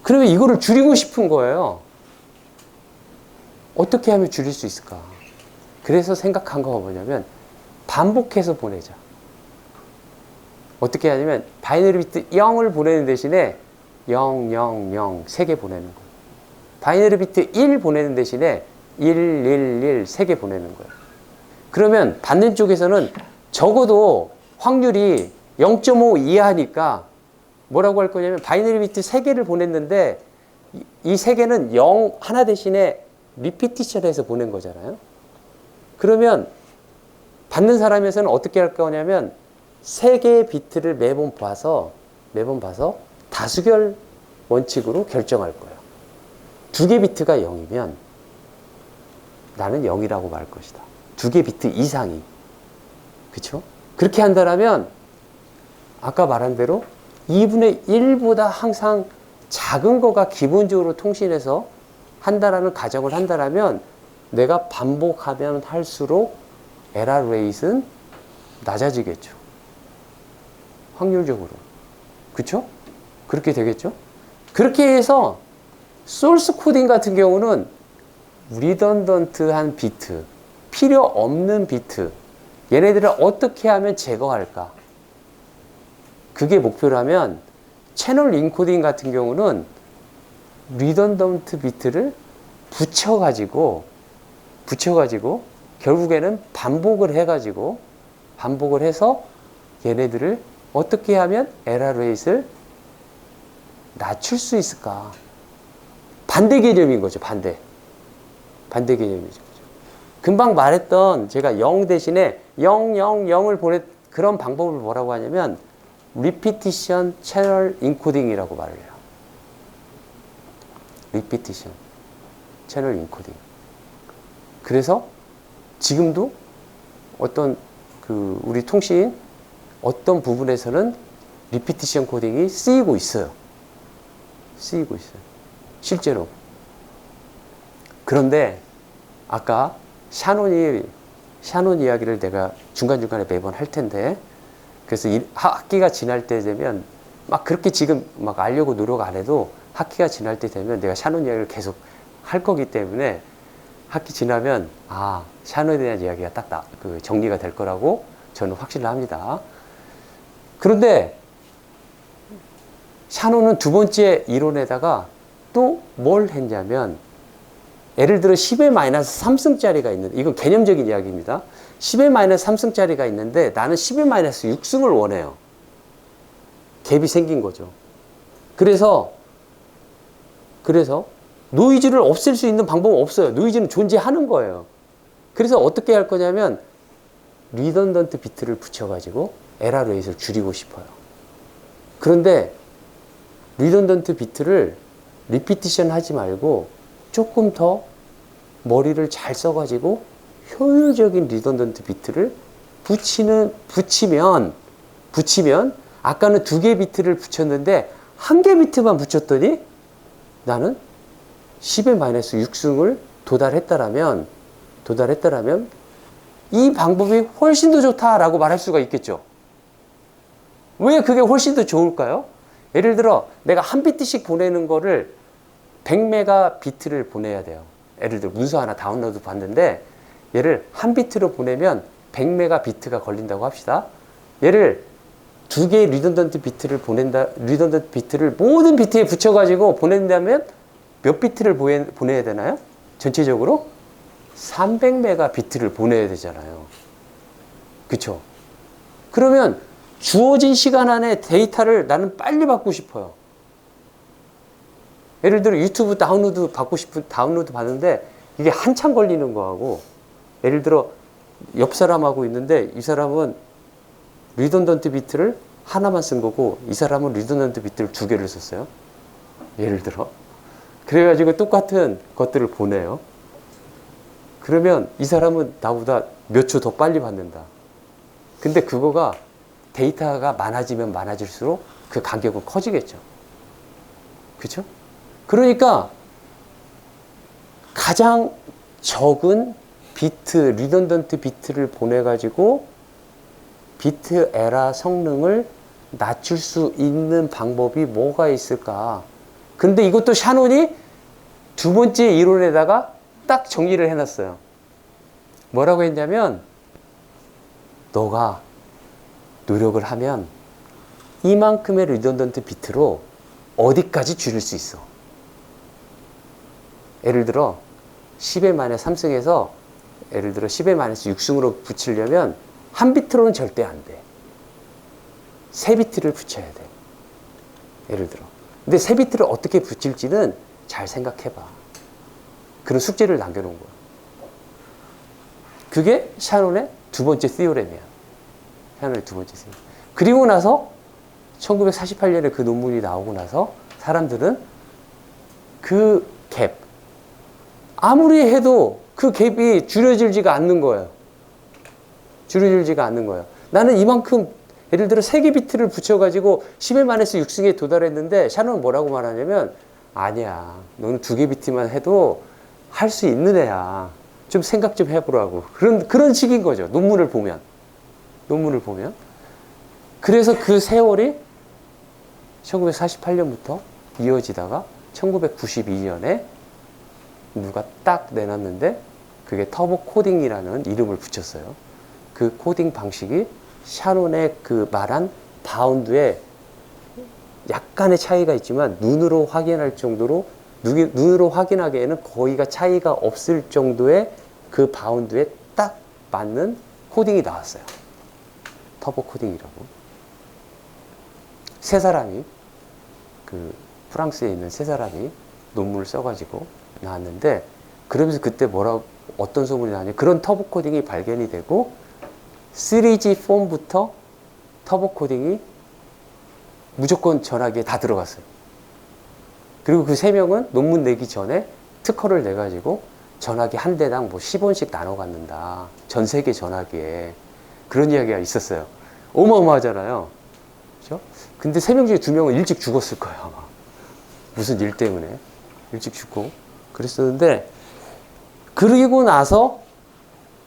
그러면 이거를 줄이고 싶은 거예요. 어떻게 하면 줄일 수 있을까? 그래서 생각한 거가 뭐냐면 반복해서 보내자. 어떻게 하냐면 바이너리 비트 0을 보내는 대신에 0, 0, 0 3개 보내는 거예요. 바이너리 비트 1 보내는 대신에 1, 1, 1 3개 보내는 거예요. 그러면 받는 쪽에서는 적어도 확률이 0.5 이하니까 뭐라고 할 거냐면 바이너리 비트 3개를 보냈는데 이 3개는 0 하나 대신에 리피티션해서 보낸 거잖아요. 그러면 받는 사람에서는 어떻게 할 거냐면 3개의 비트를 매번 봐서 다수결 원칙으로 결정할 거예요. 2개 비트가 0이면 나는 0이라고 말 것이다. 2개 비트 이상이. 그쵸? 그렇게 한다면 아까 말한 대로 2분의 1보다 항상 작은 거가 기본적으로 통신해서 한다라는 가정을 한다면 내가 반복하면 할수록 에러 레이트는 낮아지겠죠. 확률적으로. 그쵸? 그렇게 되겠죠? 그렇게 해서 소스 코딩 같은 경우는 리던던트한 비트, 필요 없는 비트, 얘네들을 어떻게 하면 제거할까? 그게 목표라면 채널 인코딩 같은 경우는 리던던트 비트를 붙여가지고 결국에는 반복을 해서 얘네들을 어떻게 하면 에러 레이트를 낮출 수 있을까? 반대 개념인 거죠. 반대 개념이죠. 금방 말했던 제가 0 대신에 0, 0, 0을 보내 그런 방법을 뭐라고 하냐면 Repetition Channel Encoding이라고 말을 해요. 리피티션, 채널 인코딩. 그래서 지금도 어떤 우리 통신 어떤 부분에서는 리피티션 코딩이 쓰이고 있어요. 쓰이고 있어요. 실제로. 그런데 아까 샤논 이야기를 내가 중간중간에 매번 할 텐데, 그래서 학기가 지날 때 되면 막 그렇게 지금 막 알려고 노력 안 해도 학기가 지날 때 되면 내가 샤논 이야기를 계속 할 거기 때문에 학기 지나면 샤논에 대한 이야기가 딱 정리가 될 거라고 저는 확신을 합니다. 그런데 샤논은 두 번째 이론에다가 또 뭘 했냐면, 예를 들어 10의 마이너스 3승짜리가 있는, 이건 개념적인 이야기입니다. 10의 마이너스 3승짜리가 있는데 나는 10의 마이너스 6승을 원해요. 갭이 생긴 거죠. 그래서 노이즈를 없앨 수 있는 방법은 없어요. 노이즈는 존재하는 거예요. 그래서 어떻게 할 거냐면 리던던트 비트를 붙여가지고 에러 레이트를 줄이고 싶어요. 그런데 리던던트 비트를 리피티션 하지 말고 조금 더 머리를 잘 써가지고 효율적인 리던던트 비트를 붙이면 아까는 2개 비트를 붙였는데 1개 비트만 붙였더니 나는 10의 마이너스 6승을 도달했다라면 이 방법이 훨씬 더 좋다라고 말할 수가 있겠죠. 왜 그게 훨씬 더 좋을까요? 예를 들어 내가 한 비트씩 보내는 거를 100메가 비트를 보내야 돼요. 예를 들어 문서 하나 다운로드 받는데 얘를 한 비트로 보내면 100메가 비트가 걸린다고 합시다. 얘를 2개의 리던던트 비트를 리던던트 비트를 모든 비트에 붙여가지고 보낸다면 몇 비트를 보내야 되나요? 전체적으로 300메가 비트를 보내야 되잖아요. 그쵸? 그러면 주어진 시간 안에 데이터를 나는 빨리 받고 싶어요. 예를 들어 유튜브 다운로드 받는데 이게 한참 걸리는 거하고, 예를 들어 옆 사람하고 있는데 이 사람은 리던던트 비트를 하나만 쓴 거고 이 사람은 리던던트 비트를 2개를 썼어요. 예를 들어. 그래가지고 똑같은 것들을 보내요. 그러면 이 사람은 나보다 몇 초 더 빨리 받는다. 근데 그거가 데이터가 많아지면 많아질수록 그 간격은 커지겠죠. 그렇죠? 그러니까 가장 적은 비트, 리던던트 비트를 보내가지고 비트 에러 성능을 낮출 수 있는 방법이 뭐가 있을까? 근데 이것도 샤논이 두 번째 이론에다가 딱 정리를 해놨어요. 뭐라고 했냐면, 너가 노력을 하면 이만큼의 리던던트 비트로 어디까지 줄일 수 있어. 예를 들어 10의 마이너스 3승에서 예를 들어 10의 마이너스 6승으로 붙이려면 한 비트로는 절대 안 돼. 3비트를 붙여야 돼. 예를 들어. 근데 3비트를 어떻게 붙일지는 잘 생각해봐. 그런 숙제를 남겨놓은 거야. 그게 샤논의 두 번째 시오렘이야. 샤논의 두 번째 시오렘. 그리고 나서 1948년에 그 논문이 나오고 나서 사람들은 그 갭, 아무리 해도 그 갭이 줄여지지가 않는 거예요. 줄여지지가 않는 거예요. 나는 이만큼, 예를 들어 3개 비트를 붙여가지고 10의 마이너스 6승에 도달했는데 샤논은 뭐라고 말하냐면, 아니야, 너는 2개 비트만 해도 할 수 있는 애야. 좀 생각 좀 해보라고. 그런 식인 거죠. 논문을 보면. 그래서 그 세월이 1948년부터 이어지다가 1992년에 누가 딱 내놨는데 그게 터보 코딩이라는 이름을 붙였어요. 그 코딩 방식이 샤논의 그 말한 바운드에 약간의 차이가 있지만 눈으로 확인할 정도로, 눈으로 확인하기에는 거의가 차이가 없을 정도의 그 바운드에 딱 맞는 코딩이 나왔어요. 터보 코딩이라고. 세 사람이, 그 프랑스에 있는 세 사람이 논문을 써가지고 나왔는데, 그러면서 그때 어떤 소문이 나냐, 그런 터보 코딩이 발견이 되고 3G 폼부터 터보 코딩이 무조건 전화기에 다 들어갔어요. 그리고 그 3명은 논문 내기 전에 특허를 내가지고 전화기 한 대당 뭐 10원씩 나눠 갖는다. 전 세계 전화기에. 그런 이야기가 있었어요. 어마어마하잖아요. 그죠? 근데 3명 중에 2명은 일찍 죽었을 거예요, 아마. 무슨 일 때문에. 일찍 죽고. 그랬었는데, 그러고 나서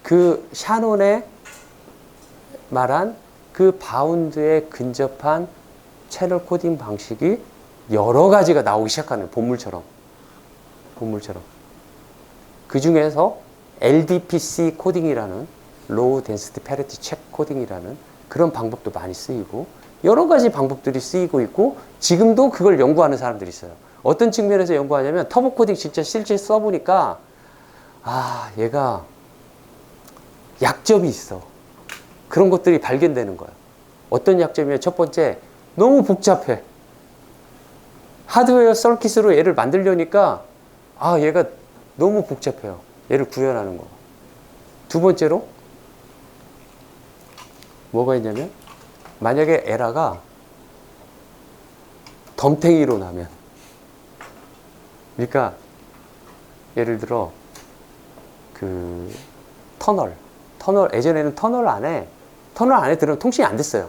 그 샤논의 말한 그 바운드에 근접한 채널 코딩 방식이 여러 가지가 나오기 시작하는 본물처럼. 그 중에서 LDPC 코딩이라는 Low Density Parity Check 코딩이라는 그런 방법도 많이 쓰이고 여러 가지 방법들이 쓰이고 있고 지금도 그걸 연구하는 사람들이 있어요. 어떤 측면에서 연구하냐면 터보 코딩 진짜 실제 써보니까 얘가 약점이 있어. 그런 것들이 발견되는 거야. 어떤 약점이면 첫 번째, 너무 복잡해. 하드웨어 서킷으로 얘를 만들려니까 얘가 너무 복잡해요. 얘를 구현하는 거. 두 번째로 뭐가 있냐면 만약에 에라가 덤탱이로 나면 그러니까 예를 들어 그 터널 예전에는 터널 안에 들으면 통신이 안 됐어요.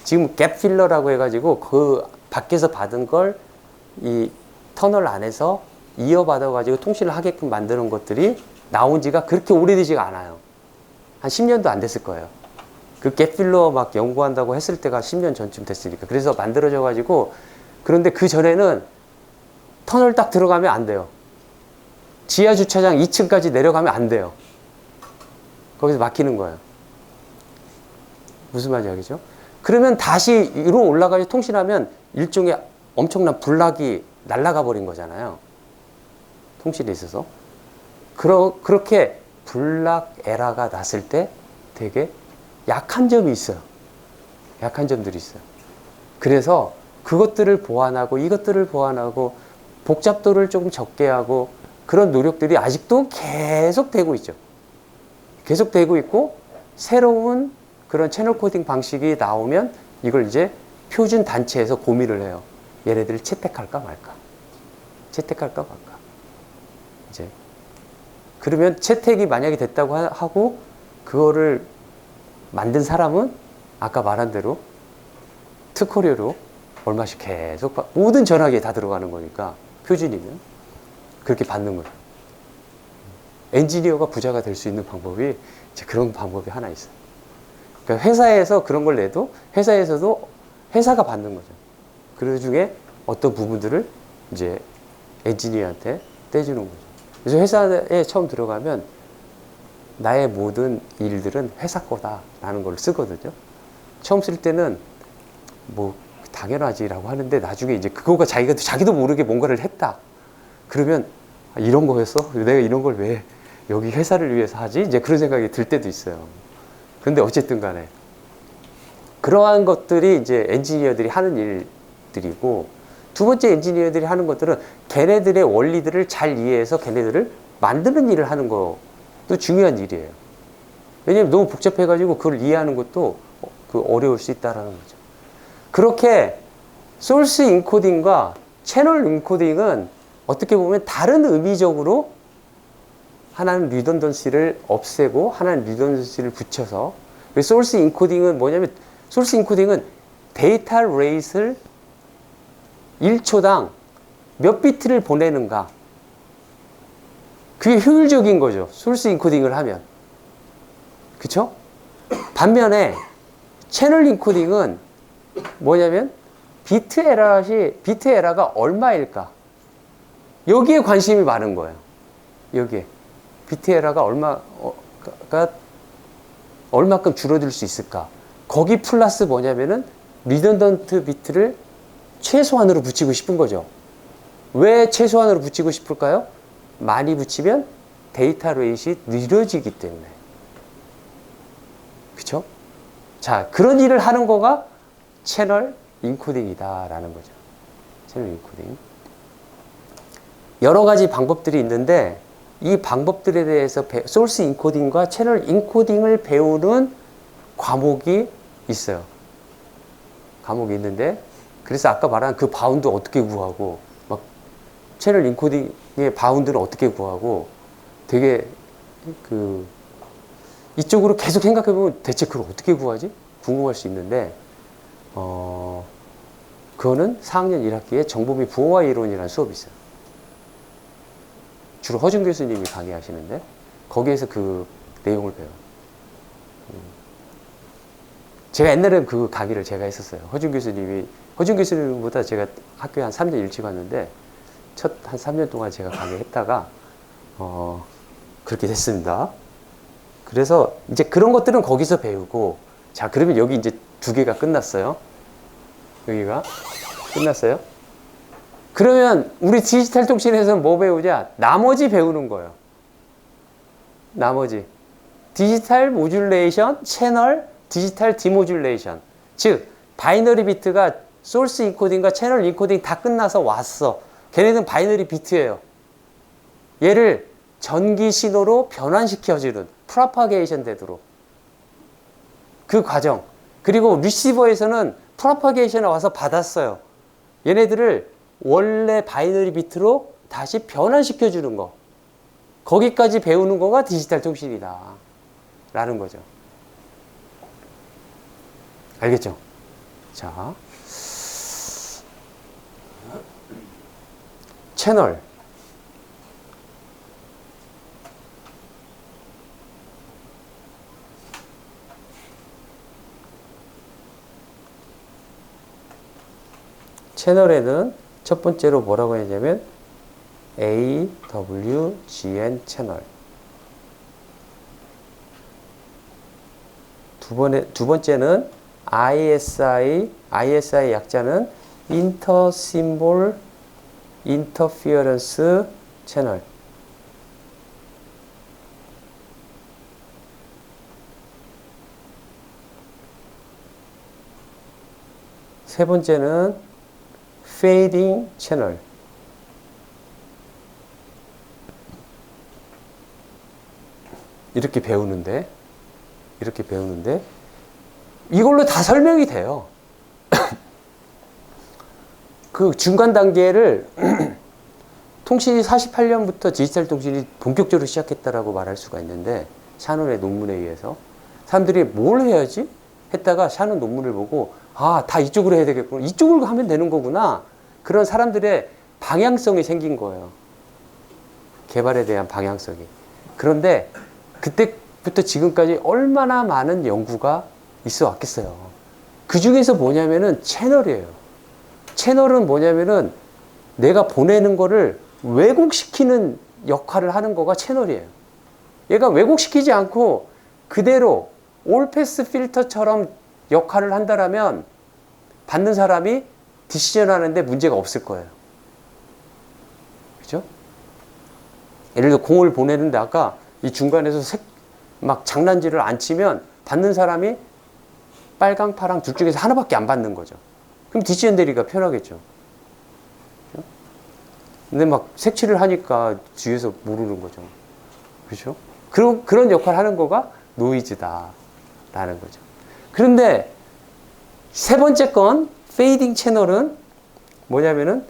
지금 갭 필러라고 해가지고 그 밖에서 받은 걸 이 터널 안에서 이어받아가지고 통신을 하게끔 만드는 것들이 나온 지가 그렇게 오래되지가 않아요. 한 10년도 안 됐을 거예요. 그 갭 필러 막 연구한다고 했을 때가 10년 전쯤 됐으니까. 그래서 만들어져가지고 그런데 그 전에는 터널 딱 들어가면 안 돼요. 지하 주차장 2층까지 내려가면 안 돼요. 거기서 막히는 거예요. 무슨 말인지 알겠죠? 그러면 다시 위로 올라가서 통신하면 일종의 엄청난 불락이 날아가 버린 거잖아요. 통신에 있어서. 그렇게 불락 에러가 났을 때 되게 약한 점이 있어요. 약한 점들이 있어요. 그래서 그것들을 보완하고 이것들을 보완하고 복잡도를 조금 적게 하고 그런 노력들이 아직도 계속되고 있죠. 계속되고 있고 새로운 그런 채널 코딩 방식이 나오면 이걸 이제 표준 단체에서 고민을 해요. 얘네들을 채택할까 말까. 채택할까 말까. 이제 그러면 채택이 만약에 됐다고 하고 그거를 만든 사람은 아까 말한 대로 특허료로 얼마씩 계속 모든 전화기에 다 들어가는 거니까 표준이면 그렇게 받는 거예요. 엔지니어가 부자가 될 수 있는 방법이 이제 그런 방법이 하나 있어요. 그러니까 회사에서 그런 걸 내도 회사에서도 회사가 받는 거죠. 그 중에 어떤 부분들을 이제 엔지니어한테 떼주는 거죠. 그래서 회사에 처음 들어가면 나의 모든 일들은 회사 거다라는 걸 쓰거든요. 처음 쓸 때는 뭐 당연하지라고 하는데 나중에 이제 그거가 자기도 모르게 뭔가를 했다. 그러면 이런 거였어? 내가 이런 걸 왜 여기 회사를 위해서 하지? 이제 그런 생각이 들 때도 있어요. 근데 어쨌든 간에 그러한 것들이 이제 엔지니어들이 하는 일들이고 두 번째 엔지니어들이 하는 것들은 걔네들의 원리들을 잘 이해해서 걔네들을 만드는 일을 하는 것도 중요한 일이에요. 왜냐면 너무 복잡해가지고 그걸 이해하는 것도 어려울 수 있다라는 거죠. 그렇게 소스 인코딩과 채널 인코딩은 어떻게 보면 다른 의미적으로 하나는 리던던시를 없애고 하나는 리던던시를 붙여서 소스 인코딩은 뭐냐면 소스 인코딩은 데이터 레이트를 1초당 몇 비트를 보내는가 그게 효율적인 거죠. 소스 인코딩을 하면 그쵸? 반면에 채널 인코딩은 뭐냐면 비트 에러가 얼마일까 여기에 관심이 많은 거예요. 여기에 비트 에러가 얼마큼 줄어들 수 있을까 거기 플러스 뭐냐면은 리던던트 비트를 최소한으로 붙이고 싶은 거죠. 왜 최소한으로 붙이고 싶을까요? 많이 붙이면 데이터 레이트가 느려지기 때문에. 그쵸? 자, 그런 일을 하는 거가 채널 인코딩이다라는 거죠. 채널 인코딩. 여러 가지 방법들이 있는데 이 방법들에 대해서 소스 인코딩과 채널 인코딩을 배우는 과목이 있어요. 과목이 있는데 그래서 아까 말한 그 바운드 어떻게 구하고 막 채널 인코딩의 바운드를 어떻게 구하고 되게 이쪽으로 계속 생각해보면 대체 그걸 어떻게 구하지? 궁금할 수 있는데 그거는 4학년 1학기에 정보 및 부호화 이론이라는 수업이 있어요. 주로 허준 교수님이 강의하시는데 거기에서 그 내용을 배워요. 제가 옛날에는 그 강의를 제가 했었어요. 허준 교수님보다 제가 학교에 한 3년 일찍 왔는데 한 3년 동안 제가 강의했다가 그렇게 됐습니다. 그래서 이제 그런 것들은 거기서 배우고, 자, 그러면 여기 이제 2개가 끝났어요. 여기가 끝났어요. 그러면 우리 디지털 통신에서는 뭐 배우냐? 나머지 배우는 거예요. 나머지. 디지털 모듈레이션, 채널, 디지털 디모듈레이션. 즉, 바이너리 비트가 소스 인코딩과 채널 인코딩 다 끝나서 왔어. 걔네들은 바이너리 비트예요. 얘를 전기 신호로 변환시켜주는 프로파게이션 되도록 그 과정. 그리고 리시버에서는 프로파게이션에 와서 받았어요. 얘네들을 원래 바이너리 비트로 다시 변환시켜주는 거. 거기까지 배우는 거가 디지털 통신이다 라는 거죠. 알겠죠? 자, 채널. 채널에는 첫 번째로 뭐라고 했냐면 AWGN 채널. 두 번째는 ISI 약자는 인터심볼 인터피어런스 채널. 세 번째는 페이딩 채널. 이렇게 배우는데 이걸로 다 설명이 돼요. 그 중간 단계를 통신이 48년부터 디지털 통신이 본격적으로 시작했다라고 말할 수가 있는데, 샤논의 논문에 의해서 사람들이 뭘 해야지? 했다가 샤논 논문을 보고 다 이쪽으로 해야 되겠구나. 이쪽으로 하면 되는 거구나. 그런 사람들의 방향성이 생긴 거예요. 개발에 대한 방향성이. 그런데 그때부터 지금까지 얼마나 많은 연구가 있어 왔겠어요. 그 중에서 뭐냐면은 채널이에요. 채널은 뭐냐면은 내가 보내는 거를 왜곡시키는 역할을 하는 거가 채널이에요. 얘가 왜곡시키지 않고 그대로 올패스 필터처럼 역할을 한다라면 받는 사람이 디시전 하는데 문제가 없을 거예요. 그죠? 예를 들어 공을 보내는데 아까 이 중간에서 막 장난질을 안 치면 받는 사람이 빨강, 파랑 둘 중에서 하나밖에 안 받는 거죠. 그럼 디시전 대리가 편하겠죠. 근데 막 색칠을 하니까 뒤에서 모르는 거죠. 그렇죠? 그런 역할을 하는 거가 노이즈다 라는 거죠. 그런데 세 번째 건 페이딩 채널은 뭐냐면은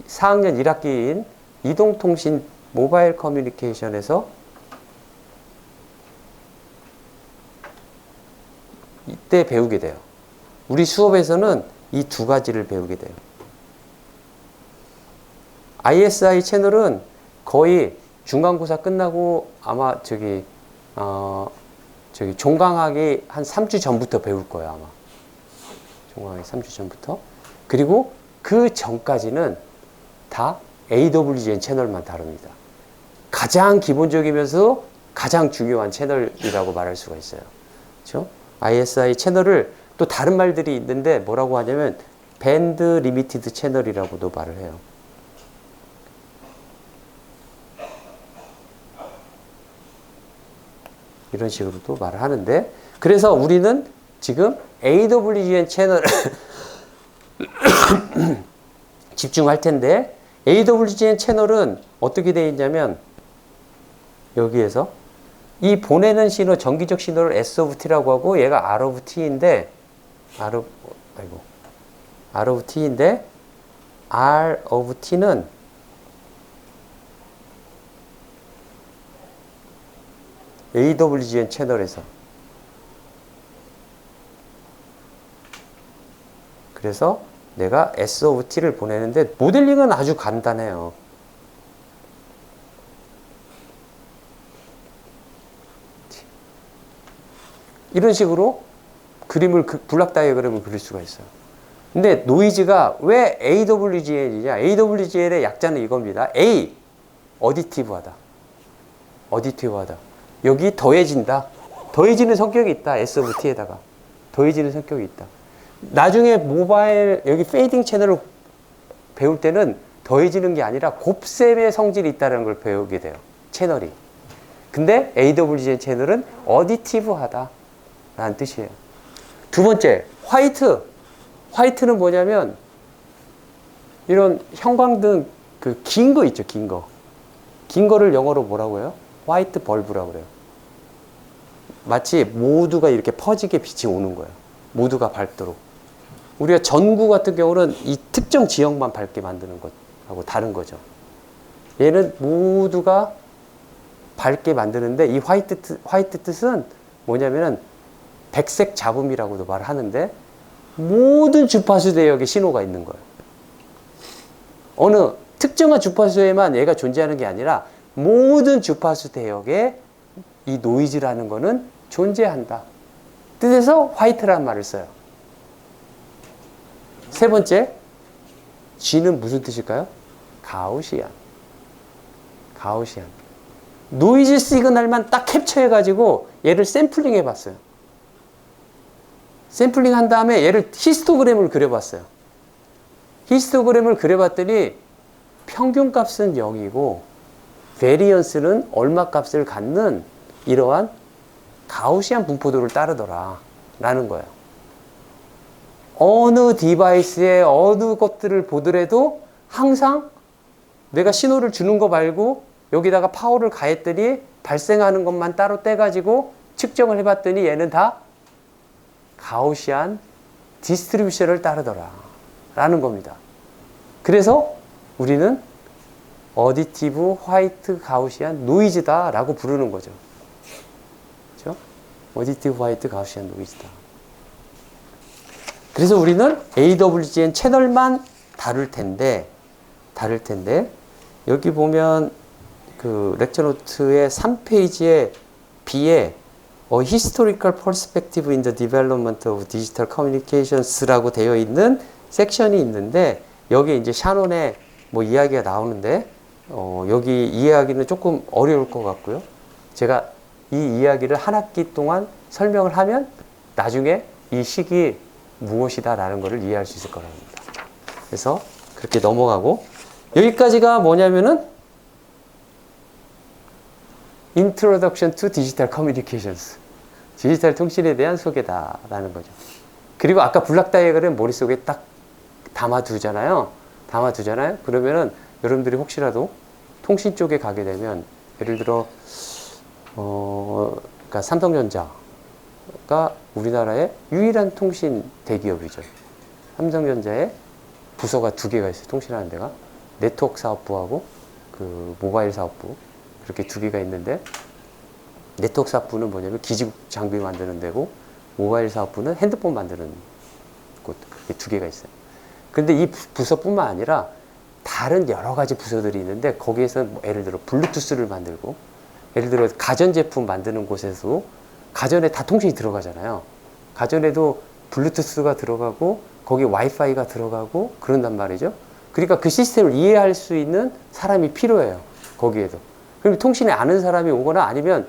4학년 1학기인 이동통신 모바일 커뮤니케이션에서 이때 배우게 돼요. 우리 수업에서는 이 2가지를 배우게 돼요. ISI 채널은 거의 중간고사 끝나고 아마 종강하기 한 3주 전부터 배울 거예요, 아마. 종강하기 3주 전부터. 그리고 그 전까지는 다 AWGN 채널만 다룹니다. 가장 기본적이면서 가장 중요한 채널이라고 말할 수가 있어요. 그렇죠? ISI 채널을 또 다른 말들이 있는데 뭐라고 하냐면 밴드 리미티드 채널이라고도 말을 해요. 이런 식으로도 말을 하는데, 그래서 우리는 지금 AWGN 채널을 집중할 텐데, AWGN 채널은 어떻게 되어 있냐면 여기에서 이 보내는 신호, 정기적 신호를 S of T라고 하고 얘가 R of T인데 R of T는 AWGN 채널에서. 그래서 내가 SOT를 보내는데 모델링은 아주 간단해요. 이런 식으로 블락 다이어그램을 그릴 수가 있어요. 근데 노이즈가 왜 AWGN이냐? AWGN의 약자는 이겁니다. A, 어디티브하다. 어디티브하다. 여기 더해진다. 더해지는 성격이 있다. SOT에다가. 더해지는 성격이 있다. 나중에 모바일, 여기 페이딩 채널을 배울 때는 더해지는 게 아니라 곱셈의 성질이 있다는 걸 배우게 돼요. 채널이. 근데 AWGN 채널은 어디티브하다. 라는 뜻이에요. 두 번째, 화이트. 화이트는 뭐냐면, 이런 형광등 그 긴 거 있죠, 긴 거. 긴 거를 영어로 뭐라고 해요? 화이트 벌브라고 그래요. 마치 모두가 이렇게 퍼지게 빛이 오는 거예요. 모두가 밝도록. 우리가 전구 같은 경우는 이 특정 지역만 밝게 만드는 것하고 다른 거죠. 얘는 모두가 밝게 만드는데 이 화이트 뜻은 뭐냐면은 백색 잡음이라고도 말하는데 모든 주파수 대역에 신호가 있는 거예요. 어느 특정한 주파수에만 얘가 존재하는 게 아니라 모든 주파수 대역에 이 노이즈라는 거는 존재한다. 뜻에서 화이트라는 말을 써요. 세 번째, G는 무슨 뜻일까요? 가우시안. 가우시안. 노이즈 시그널만 딱 캡처해가지고 얘를 샘플링 해봤어요. 샘플링 한 다음에 얘를 히스토그램을 그려봤어요. 히스토그램을 그려봤더니 평균값은 0이고 베리언스는 얼마 값을 갖는 이러한 가우시안 분포도를 따르더라 라는 거예요. 어느 디바이스의 어느 것들을 보더라도 항상 내가 신호를 주는 거 말고 여기다가 파워를 가했더니 발생하는 것만 따로 떼가지고 측정을 해봤더니 얘는 다 가우시안 디스트리뷰션을 따르더라 라는 겁니다. 그래서 우리는 어디티브 화이트 가우시안 노이즈다 라고 부르는 거죠. 그렇죠? 어디티브 화이트 가우시안 노이즈다. 그래서 우리는 AWGN 채널만 다룰 텐데 여기 보면 그 렉처 노트의 3페이지에 B에 Historical Perspective in the Development of Digital Communications라고 되어 있는 섹션이 있는데 여기에 이제 샤논의 뭐 이야기가 나오는데 여기 이야기는 조금 어려울 것 같고요. 제가 이 이야기를 한 학기 동안 설명을 하면 나중에 이 식이 무엇이다 라는 것을 이해할 수 있을 거랍니다. 그래서 그렇게 넘어가고 여기까지가 뭐냐면은 Introduction to Digital Communications. 디지털 통신에 대한 소개다 라는 거죠. 그리고 아까 블락 다이어그램 머릿속에 딱 담아두잖아요. 그러면은 여러분들이 혹시라도 통신 쪽에 가게 되면 예를 들어 그러니까 삼성전자가 우리나라의 유일한 통신 대기업이죠. 삼성전자에 부서가 두 개가 있어요. 통신하는 데가 네트워크 사업부하고 그 모바일 사업부 그렇게 두 개가 있는데 네트워크 사업부는 뭐냐면 기지국 장비 만드는 데고 모바일 사업부는 핸드폰 만드는 곳 그렇게 두 개가 있어요. 근데 이 부서뿐만 아니라 다른 여러 가지 부서들이 있는데 거기에서 뭐 예를 들어 블루투스를 만들고 예를 들어 가전제품 만드는 곳에서 가전에 다 통신이 들어가잖아요. 가전에도 블루투스가 들어가고 거기 와이파이가 들어가고 그런단 말이죠. 그러니까 그 시스템을 이해할 수 있는 사람이 필요해요. 거기에도. 그럼 통신에 아는 사람이 오거나 아니면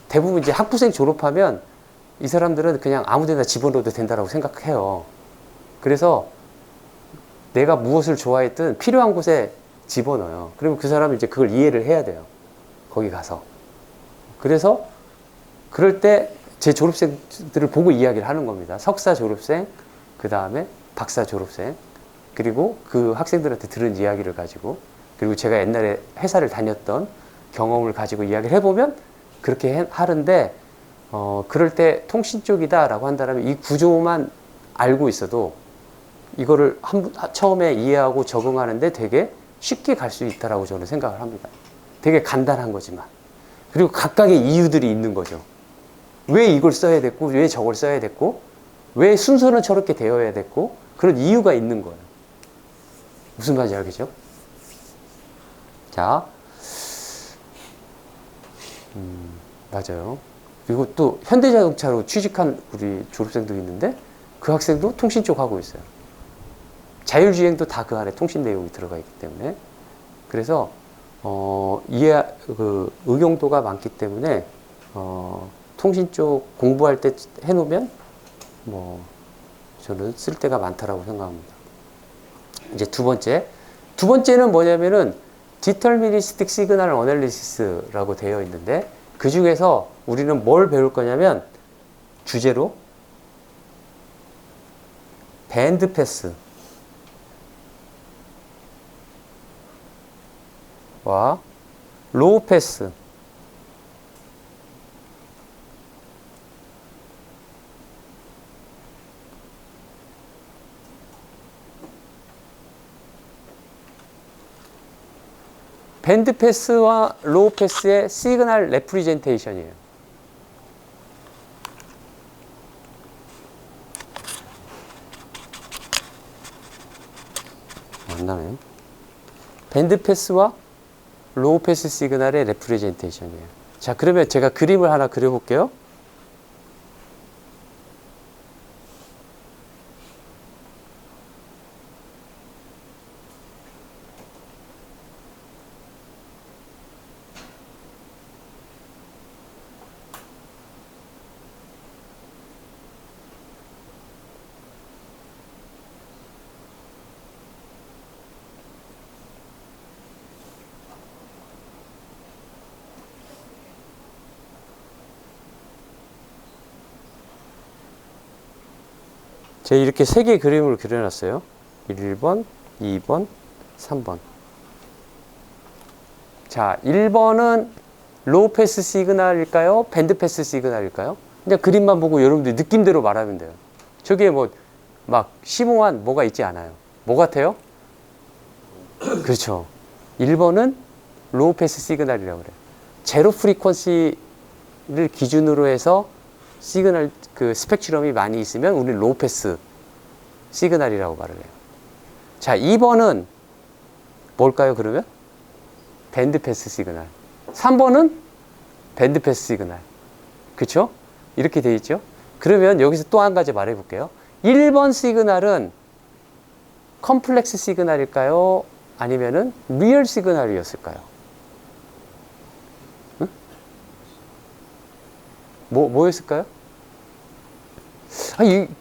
대부분 이제 학부생 졸업하면 이 사람들은 그냥 아무 데나 집어넣어도 된다고 생각해요. 그래서 내가 무엇을 좋아했든 필요한 곳에 집어넣어요. 그러면 그 사람은 이제 그걸 이해를 해야 돼요. 거기 가서. 그래서 그럴 때 제 졸업생들을 보고 이야기를 하는 겁니다. 석사 졸업생, 그 다음에 박사 졸업생, 그리고 그 학생들한테 들은 이야기를 가지고, 그리고 제가 옛날에 회사를 다녔던 경험을 가지고 이야기를 해보면 그렇게 하는데, 그럴 때 통신 쪽이다라고 한다면 이 구조만 알고 있어도 이거를 처음에 이해하고 적응하는데 되게 쉽게 갈 수 있다라고 저는 생각을 합니다. 되게 간단한 거지만. 그리고 각각의 이유들이 있는 거죠. 왜 이걸 써야 됐고, 왜 저걸 써야 됐고, 왜 순서는 저렇게 되어야 됐고, 그런 이유가 있는 거예요. 무슨 말인지 알겠죠? 자, 맞아요. 그리고 또 현대자동차로 취직한 우리 졸업생도 있는데 그 학생도 통신 쪽 하고 있어요. 자율주행도 다 그 안에 통신 내용이 들어가 있기 때문에. 그래서 응용도가 많기 때문에 통신 쪽 공부할 때 해놓으면 뭐 저는 쓸 데가 많다라고 생각합니다. 이제 두 번째는 뭐냐면은 Deterministic Signal Analysis라고 되어 있는데 그 중에서 우리는 뭘 배울 거냐면 주제로 밴드 패스와 로우 패스, 밴드 패스와 로우 패스의 시그널 레프리젠테이션이에요. 안 나네. 밴드 패스와 로우 패스 시그널의 레프리젠테이션이에요. 자, 그러면 제가 그림을 하나 그려볼게요. 제가 이렇게 세 개의 그림을 그려놨어요. 1번, 2번, 3번. 자, 1번은 로우 패스 시그널일까요? 밴드 패스 시그널일까요? 그냥 그림만 보고 여러분들 느낌대로 말하면 돼요. 저기에 뭐 막 심오한 뭐가 있지 않아요. 뭐 같아요? 그렇죠. 1번은 로우 패스 시그널이라고 그래요. 제로 프리퀀시를 기준으로 해서 시그널 그 스펙트럼이 많이 있으면 우리는 로우 패스 시그널이라고 말을 해요. 자, 2번은 뭘까요, 그러면? 밴드 패스 시그널. 3번은 밴드 패스 시그널. 그쵸? 이렇게 돼 있죠? 그러면 여기서 또 한 가지 말해 볼게요. 1번 시그널은 컴플렉스 시그널일까요? 아니면은 리얼 시그널이었을까요? 응? 뭐였을까요?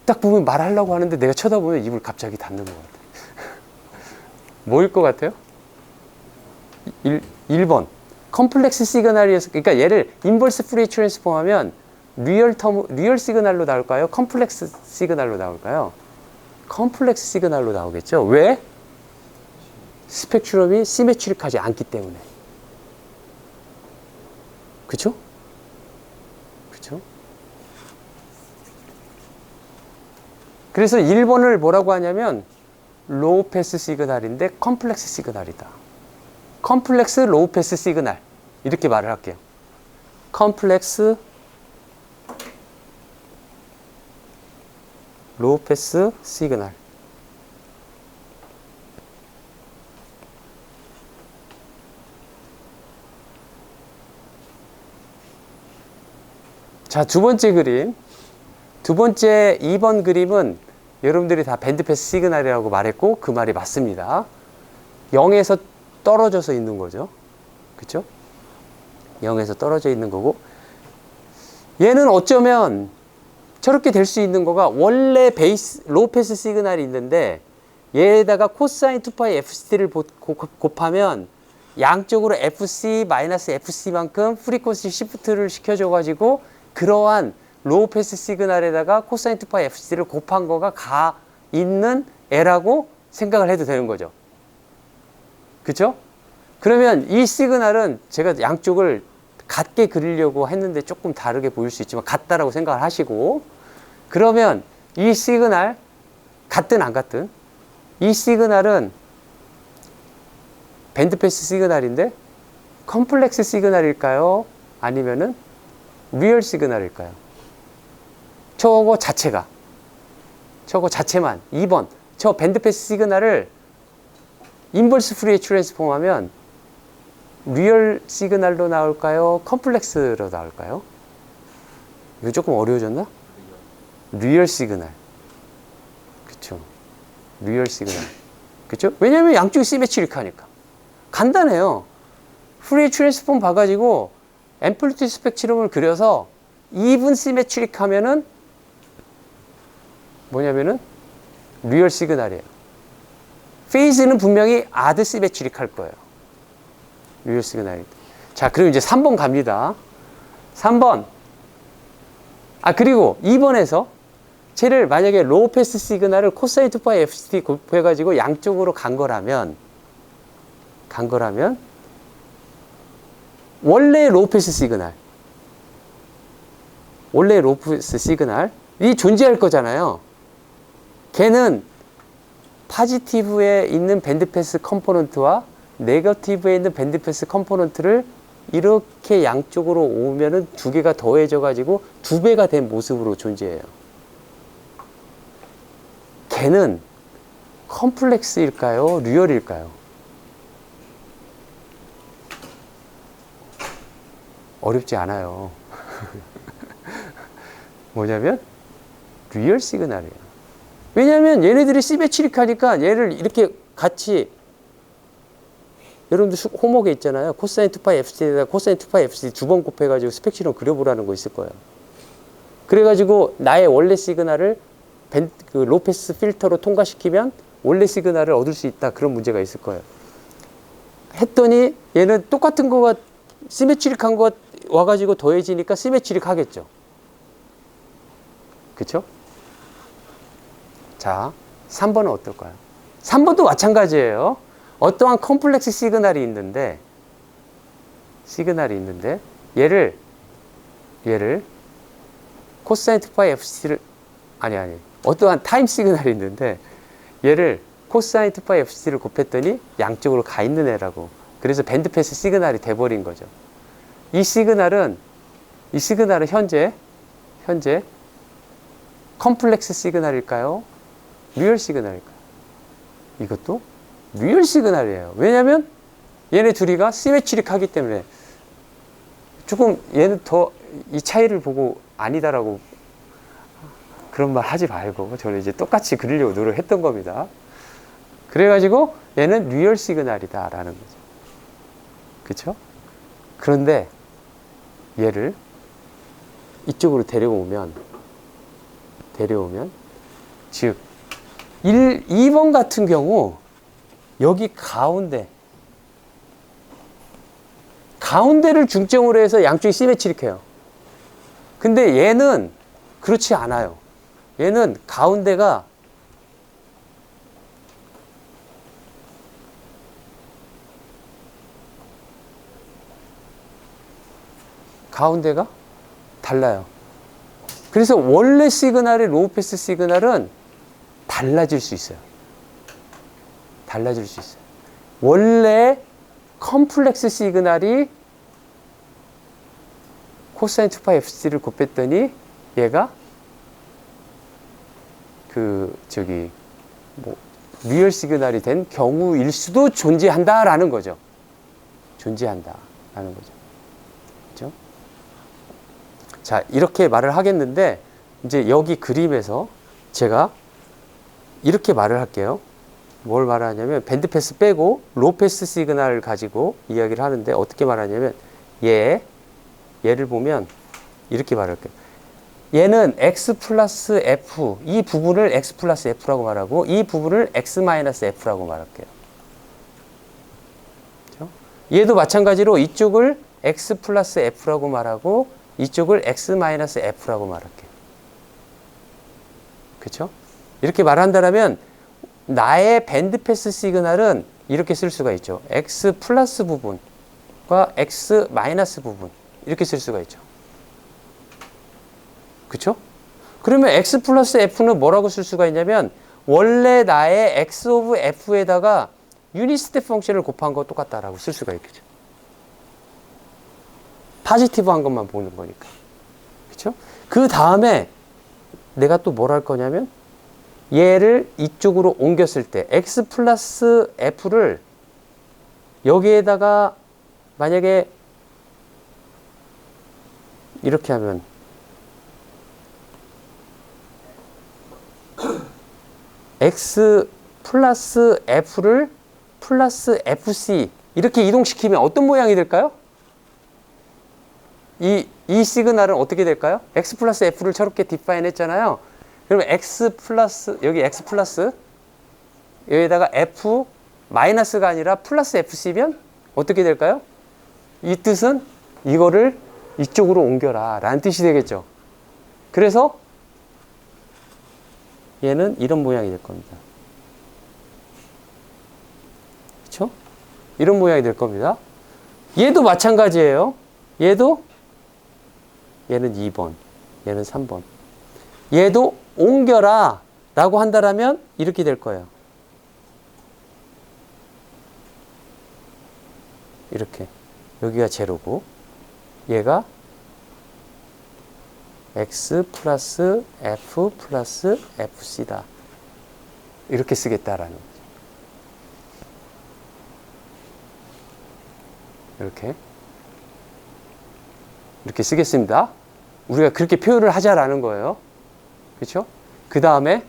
딱 보면 말하려고 하는데 내가 쳐다보면 입을 갑자기 닫는 것 같아요. 뭐일 것 같아요? 1번. 컴플렉스 시그널이었을, 그러니까 얘를 인버스 프리 트랜스폼 하면 리얼 시그널로 나올까요? 컴플렉스 시그널로 나올까요? 컴플렉스 시그널로 나오겠죠? 왜? 스펙트럼이 시메트릭하지 않기 때문에. 그쵸? 그쵸? 그래서 1번을 뭐라고 하냐면 로우 패스 시그널인데 컴플렉스 시그널이다. 컴플렉스 로우 패스 시그널. 이렇게 말을 할게요. 컴플렉스 로우 패스 시그널. 자, 두 번째 그림. 두 번째 2번 그림은 여러분들이 다 밴드 패스 시그널이라고 말했고 그 말이 맞습니다. 0에서 떨어져서 있는 거죠. 그쵸? 0에서 떨어져 있는 거고, 얘는 어쩌면 저렇게 될 수 있는 거가 원래 베이스 로우 패스 시그널이 있는데 얘에다가 코사인 2파이 FCT를 곱하면 양쪽으로 FC-FC만큼 프리퀀시 시프트를 시켜줘가지고 그러한 로우 패스 시그널에다가 코사인 2파이 FCT를 곱한 거가 가 있는 애라고 생각을 해도 되는 거죠. 그쵸? 그러면 이 시그널은 제가 양쪽을 같게 그리려고 했는데 조금 다르게 보일 수 있지만 같다라고 생각을 하시고, 그러면 이 시그널 같든 안 같든 이 시그널은 밴드 패스 시그널인데 컴플렉스 시그널일까요? 아니면은 리얼 시그널일까요? 저거 자체가, 저거 자체만. 2번, 저 밴드패스 시그널을 인버스 프리에 트랜스폼하면 리얼 시그널로 나올까요? 컴플렉스로 나올까요? 이거 조금 어려워졌나? 리얼 시그널. 그쵸. 리얼 시그널. 그쵸? 왜냐면 양쪽이 시메트릭하니까. 간단해요. 프리에 트랜스폼 봐가지고 앰플리튜드 스펙트럼을 그려서 이븐 시메트릭 하면은 뭐냐면은 리얼 시그널이에요. 페이즈는 분명히 아드 시메트릭 할 거예요. 리얼 시그널이. 자, 그럼 이제 3번 갑니다. 3번. 그리고 2번에서 쟤를 만약에 로우 패스 시그널을 코사인 2파이 FCT 곱해가지고 양쪽으로 간 거라면 원래 로우 패스 시그널, 원래 로우 패스 시그널이 존재할 거잖아요. 걔는 파지티브에 있는 밴드패스 컴포넌트와 네거티브에 있는 밴드패스 컴포넌트를 이렇게 양쪽으로 오면은 두 개가 더해져 가지고 2배가 된 모습으로 존재해요. 걔는 컴플렉스일까요? 리얼일까요? 어렵지 않아요. 뭐냐면 리얼 시그널이에요. 왜냐하면 얘네들이 시메트릭하니까 얘를 이렇게 같이, 여러분들 호목에 있잖아요. 코사인 2파이 FCT에다 코사인 2파이 FCT 2번 곱해가지고 스펙트럼 그려보라는 거 있을 거예요. 그래가지고 나의 원래 시그널을 그 로패스 필터로 통과시키면 원래 시그널을 얻을 수 있다. 그런 문제가 있을 거예요. 했더니 얘는 똑같은 거가 시메트릭한 거 와가지고 더해지니까 시메트릭 하겠죠. 그쵸? 자, 3번은 어떨까요? 3번도 마찬가지예요. 어떠한 컴플렉스 시그널이 있는데 얘를 코사인 2파이 FCT를 어떠한 타임 시그널이 있는데 얘를 코사인 2파이 FCT를 곱했더니 양쪽으로 가 있는 애라고. 그래서 밴드패스 시그널이 돼버린 거죠. 이 시그널은 현재 컴플렉스 시그널일까요? 리얼 시그널일까요? 이것도 리얼 시그널이에요. 왜냐면 얘네 둘이가 시메트릭하기 때문에. 조금 얘는 더 이 차이를 보고 아니다라고 그런 말 하지 말고 저는 이제 똑같이 그리려고 노력했던 겁니다. 그래가지고 얘는 리얼 시그널이다 라는 거죠. 그쵸? 그런데 얘를 이쪽으로 데려오면 즉 2번 같은 경우 여기 가운데를 중점으로 해서 양쪽이 시메트릭해요. 근데 얘는 그렇지 않아요. 얘는 가운데가 달라요. 그래서 원래 시그널의 로우 패스 시그널은 달라질 수 있어요. 원래 컴플렉스 시그널이 코사인 2파이 FCT를 곱했더니 얘가 리얼 시그널이 된 경우일 수도 존재한다라는 거죠. 그렇죠? 자, 이렇게 말을 하겠는데 이제 여기 그림에서 제가 이렇게 말을 할게요. 뭘 말하냐면 밴드패스 빼고 로패스 시그널을 가지고 이야기를 하는데 어떻게 말하냐면 얘를 보면 이렇게 말할게요. 얘는 x 플러스 f, 이 부분을 x 플러스 f라고 말하고 이 부분을 x 마이너스 f라고 말할게요. 그렇죠? 얘도 마찬가지로 이쪽을 x 플러스 f라고 말하고 이쪽을 x 마이너스 f라고 말할게요. 그렇죠? 이렇게 말한다면 나의 밴드패스 시그널은 이렇게 쓸 수가 있죠. x 플러스 부분과 x 마이너스 부분 이렇게 쓸 수가 있죠. 그쵸? 그러면 x 플러스 f는 뭐라고 쓸 수가 있냐면 원래 나의 x 오브 f에다가 유닛 스텝 펑션을 곱한 거 똑같다라고 쓸 수가 있겠죠. 포지티브한 것만 보는 거니까. 그렇죠? 그 다음에 내가 또 뭘 할 거냐면 얘를 이쪽으로 옮겼을 때 x 플러스 f를 여기에다가 만약에 이렇게 하면 x 플러스 f를 플러스 fc 이렇게 이동시키면 어떤 모양이 될까요? 이 시그널은 어떻게 될까요? x 플러스 f를 저렇게 디파인 했잖아요. 그러면 x 플러스 여기 x 플러스 여기다가 f 마이너스가 아니라 플러스 fc면 어떻게 될까요? 이 뜻은 이거를 이쪽으로 옮겨라 라는 뜻이 되겠죠. 그래서 얘는 이런 모양이 될 겁니다. 그렇죠? 이런 모양이 될 겁니다. 얘도 마찬가지예요. 얘는 2번, 얘는 3번. 얘도 옮겨라 라고 한다면 이렇게 될 거예요. 이렇게. 여기가 제로고 얘가 x 플러스 f 플러스 fc다. 이렇게 쓰겠다라는 거죠. 이렇게 쓰겠습니다. 우리가 그렇게 표현을 하자라는 거예요. 그렇죠? 그 다음에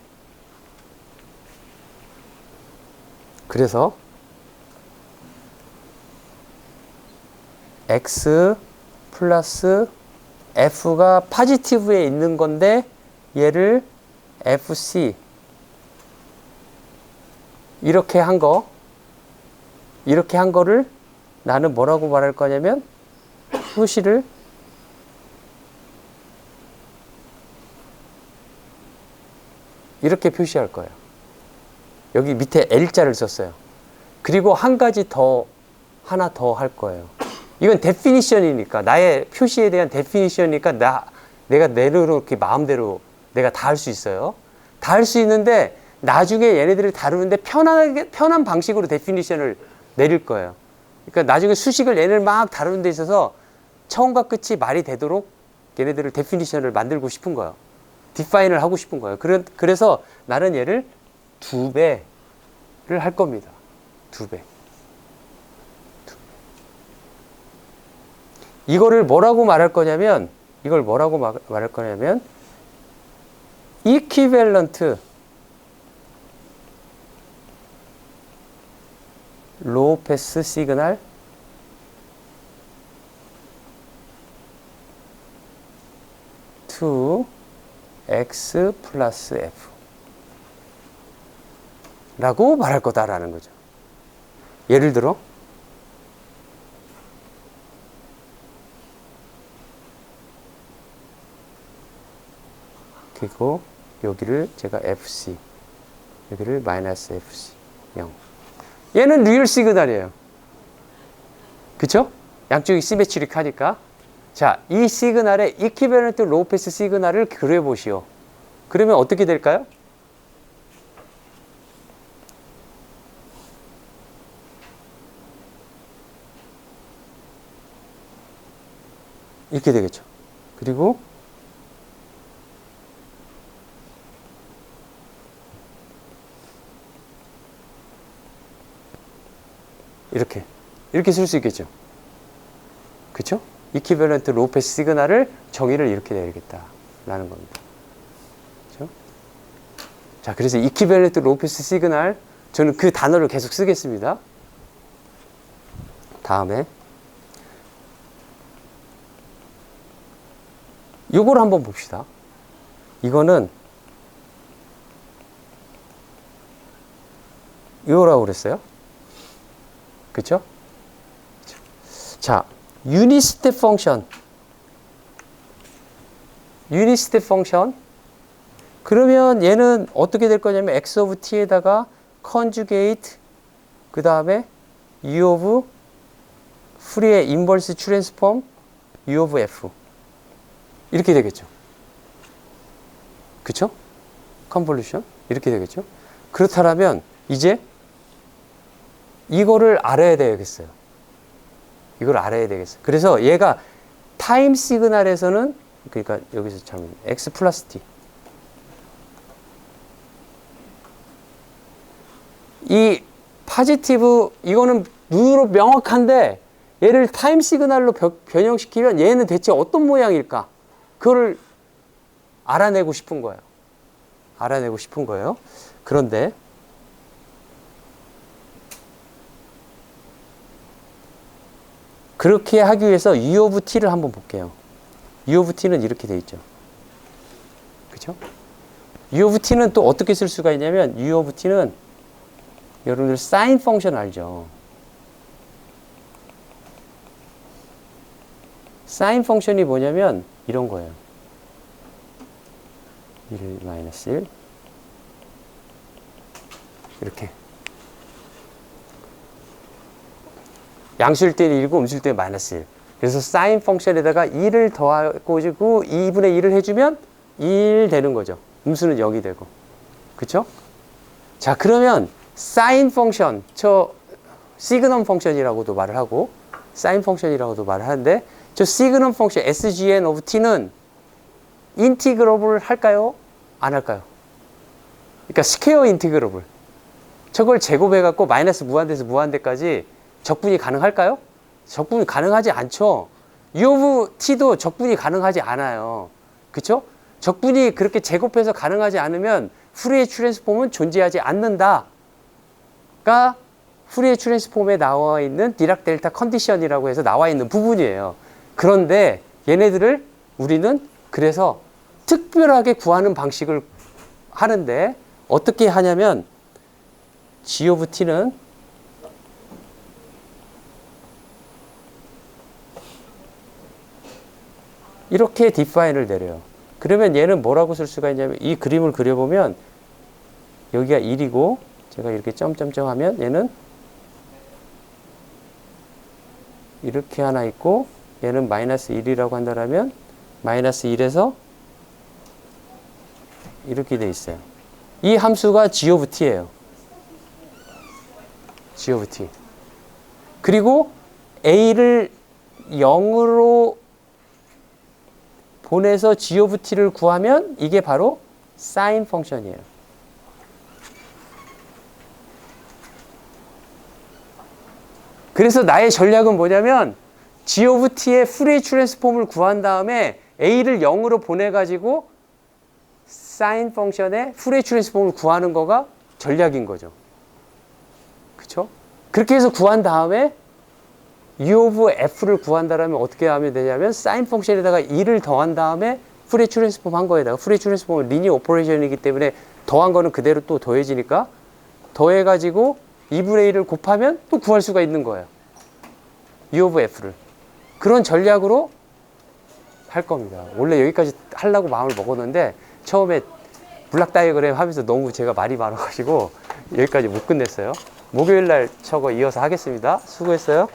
그래서 x 플러스 f가 포지티브에 있는 건데 얘를 fc 이렇게 한 거를 나는 뭐라고 말할 거냐면 표시를 이렇게 표시할 거예요. 여기 밑에 L자를 썼어요. 그리고 한 가지 더, 하나 더 할 거예요. 이건 데피니션이니까, 나의 표시에 대한 데피니션이니까 내가 내려놓기 마음대로 내가 다 할 수 있어요. 다 할 수 있는데 나중에 얘네들을 다루는데 편한 방식으로 데피니션을 내릴 거예요. 그러니까 나중에 수식을 얘네를 막 다루는 데 있어서 처음과 끝이 말이 되도록 얘네들을 데피니션을 만들고 싶은 거예요. 디파인을 하고 싶은 거예요. 그래서 나는 얘를 2배를 할 겁니다. 2배. 이거를 뭐라고 말할 거냐면, equivalent low pass signal to x 플러스 f 라고 말할 거다라는 거죠. 예를 들어 그리고 여기를 제가 fc 여기를 마이너스 fc 0 얘는 리얼 시그널이에요. 그쵸? 양쪽이 시메트릭 하니까. 자, 이 시그널의 이퀴밸런트 로우 패스 시그널을 그려 보시오. 그러면 어떻게 될까요? 이렇게 되겠죠. 그리고 이렇게 쓸 수 있겠죠. 그쵸? 이퀴밸런트 로우 패스 시그널을 정의를 이렇게 내리겠다라는 겁니다. 그렇죠? 자, 그래서 이퀴밸런트 로우 패스 시그널 저는 그 단어를 계속 쓰겠습니다. 다음에 요걸 한번 봅시다. 이거는 이거라고 그랬어요. 그쵸? 자, 유닛 스텝 펑션. 그러면 얘는 어떻게 될 거냐면 x of t에다가 conjugate 그 다음에 u of 프리의 인버스 트랜스폼 u of f 이렇게 되겠죠. 그쵸? 컨볼루션 이렇게 되겠죠. 그렇다면 이제 이거를 알아야 되겠어요. 그래서 얘가 타임 시그널에서는 그러니까 여기서 참 x 플러스 t 이 파지티브 이거는 눈으로 명확한데 얘를 타임 시그널로 변형시키면 얘는 대체 어떤 모양일까? 그걸 알아내고 싶은 거예요. 알아내고 싶은 거예요. 그런데 그렇게 하기 위해서 U of t를 한번 볼게요. U of t는 이렇게 돼 있죠. 그렇죠? U of t는 또 어떻게 쓸 수가 있냐면 U of t는 여러분들 사인 펑션 알죠? 사인 펑션이 뭐냐면 이런 거예요. 1 마이너스 1 이렇게 양수일 때는 1이고 음수일 때는 마이너스 1. 그래서 사인 펑션에다가 1을 더하고 2분의 1을 해주면 1 되는 거죠. 음수는 0이 되고. 그쵸? 자, 그러면 사인 펑션, 저 시그넘 펑션이라고도 말을 하고 사인 펑션이라고도 말을 하는데 저 시그넘 펑션 SGN of t는 인티그러블 할까요? 안 할까요? 그러니까 스퀘어 인티그러블. 저걸 제곱해갖고 마이너스 무한대에서 무한대까지 적분이 가능할까요? 적분이 가능하지 않죠. U of t도 적분이 가능하지 않아요. 그쵸? 적분이 그렇게 제곱해서 가능하지 않으면 후리에 트랜스폼은 존재하지 않는다. 가 후리에 트랜스폼에 나와 있는 디락 델타 컨디션이라고 해서 나와 있는 부분이에요. 그런데 얘네들을 우리는 그래서 특별하게 구하는 방식을 하는데 어떻게 하냐면 G of t는 이렇게 디파인을 내려요. 그러면 얘는 뭐라고 쓸 수가 있냐면 이 그림을 그려보면 여기가 1이고 제가 이렇게 점점점 하면 얘는 이렇게 하나 있고 얘는 마이너스 1이라고 한다면 마이너스 1에서 이렇게 돼 있어요. 이 함수가 G of t예요. G of t. 그리고 A를 0으로 보내서 G of t를 구하면 이게 바로 사인 펑션이에요. 그래서 나의 전략은 뭐냐면 G of t의 후리에 트랜스폼을 구한 다음에 A를 0으로 보내가지고 사인 펑션의 후리에 트랜스폼을 구하는 거가 전략인 거죠. 그쵸? 그렇게 해서 구한 다음에 U of F를 구한다면 어떻게 하면 되냐면 사인 펑션에다가 2를 더한 다음에 후리에 트랜스폼 한 거에다가 후리에 트랜스폼은 리니어 오퍼레이션이기 때문에 더한 거는 그대로 또 더해지니까 더해가지고 2분의 1을 곱하면 또 구할 수가 있는 거예요. U of F를. 그런 전략으로 할 겁니다. 원래 여기까지 하려고 마음을 먹었는데 처음에 블락 다이어그램 하면서 너무 제가 말이 많아가지고 여기까지 못 끝냈어요. 목요일 날 저거 이어서 하겠습니다. 수고했어요.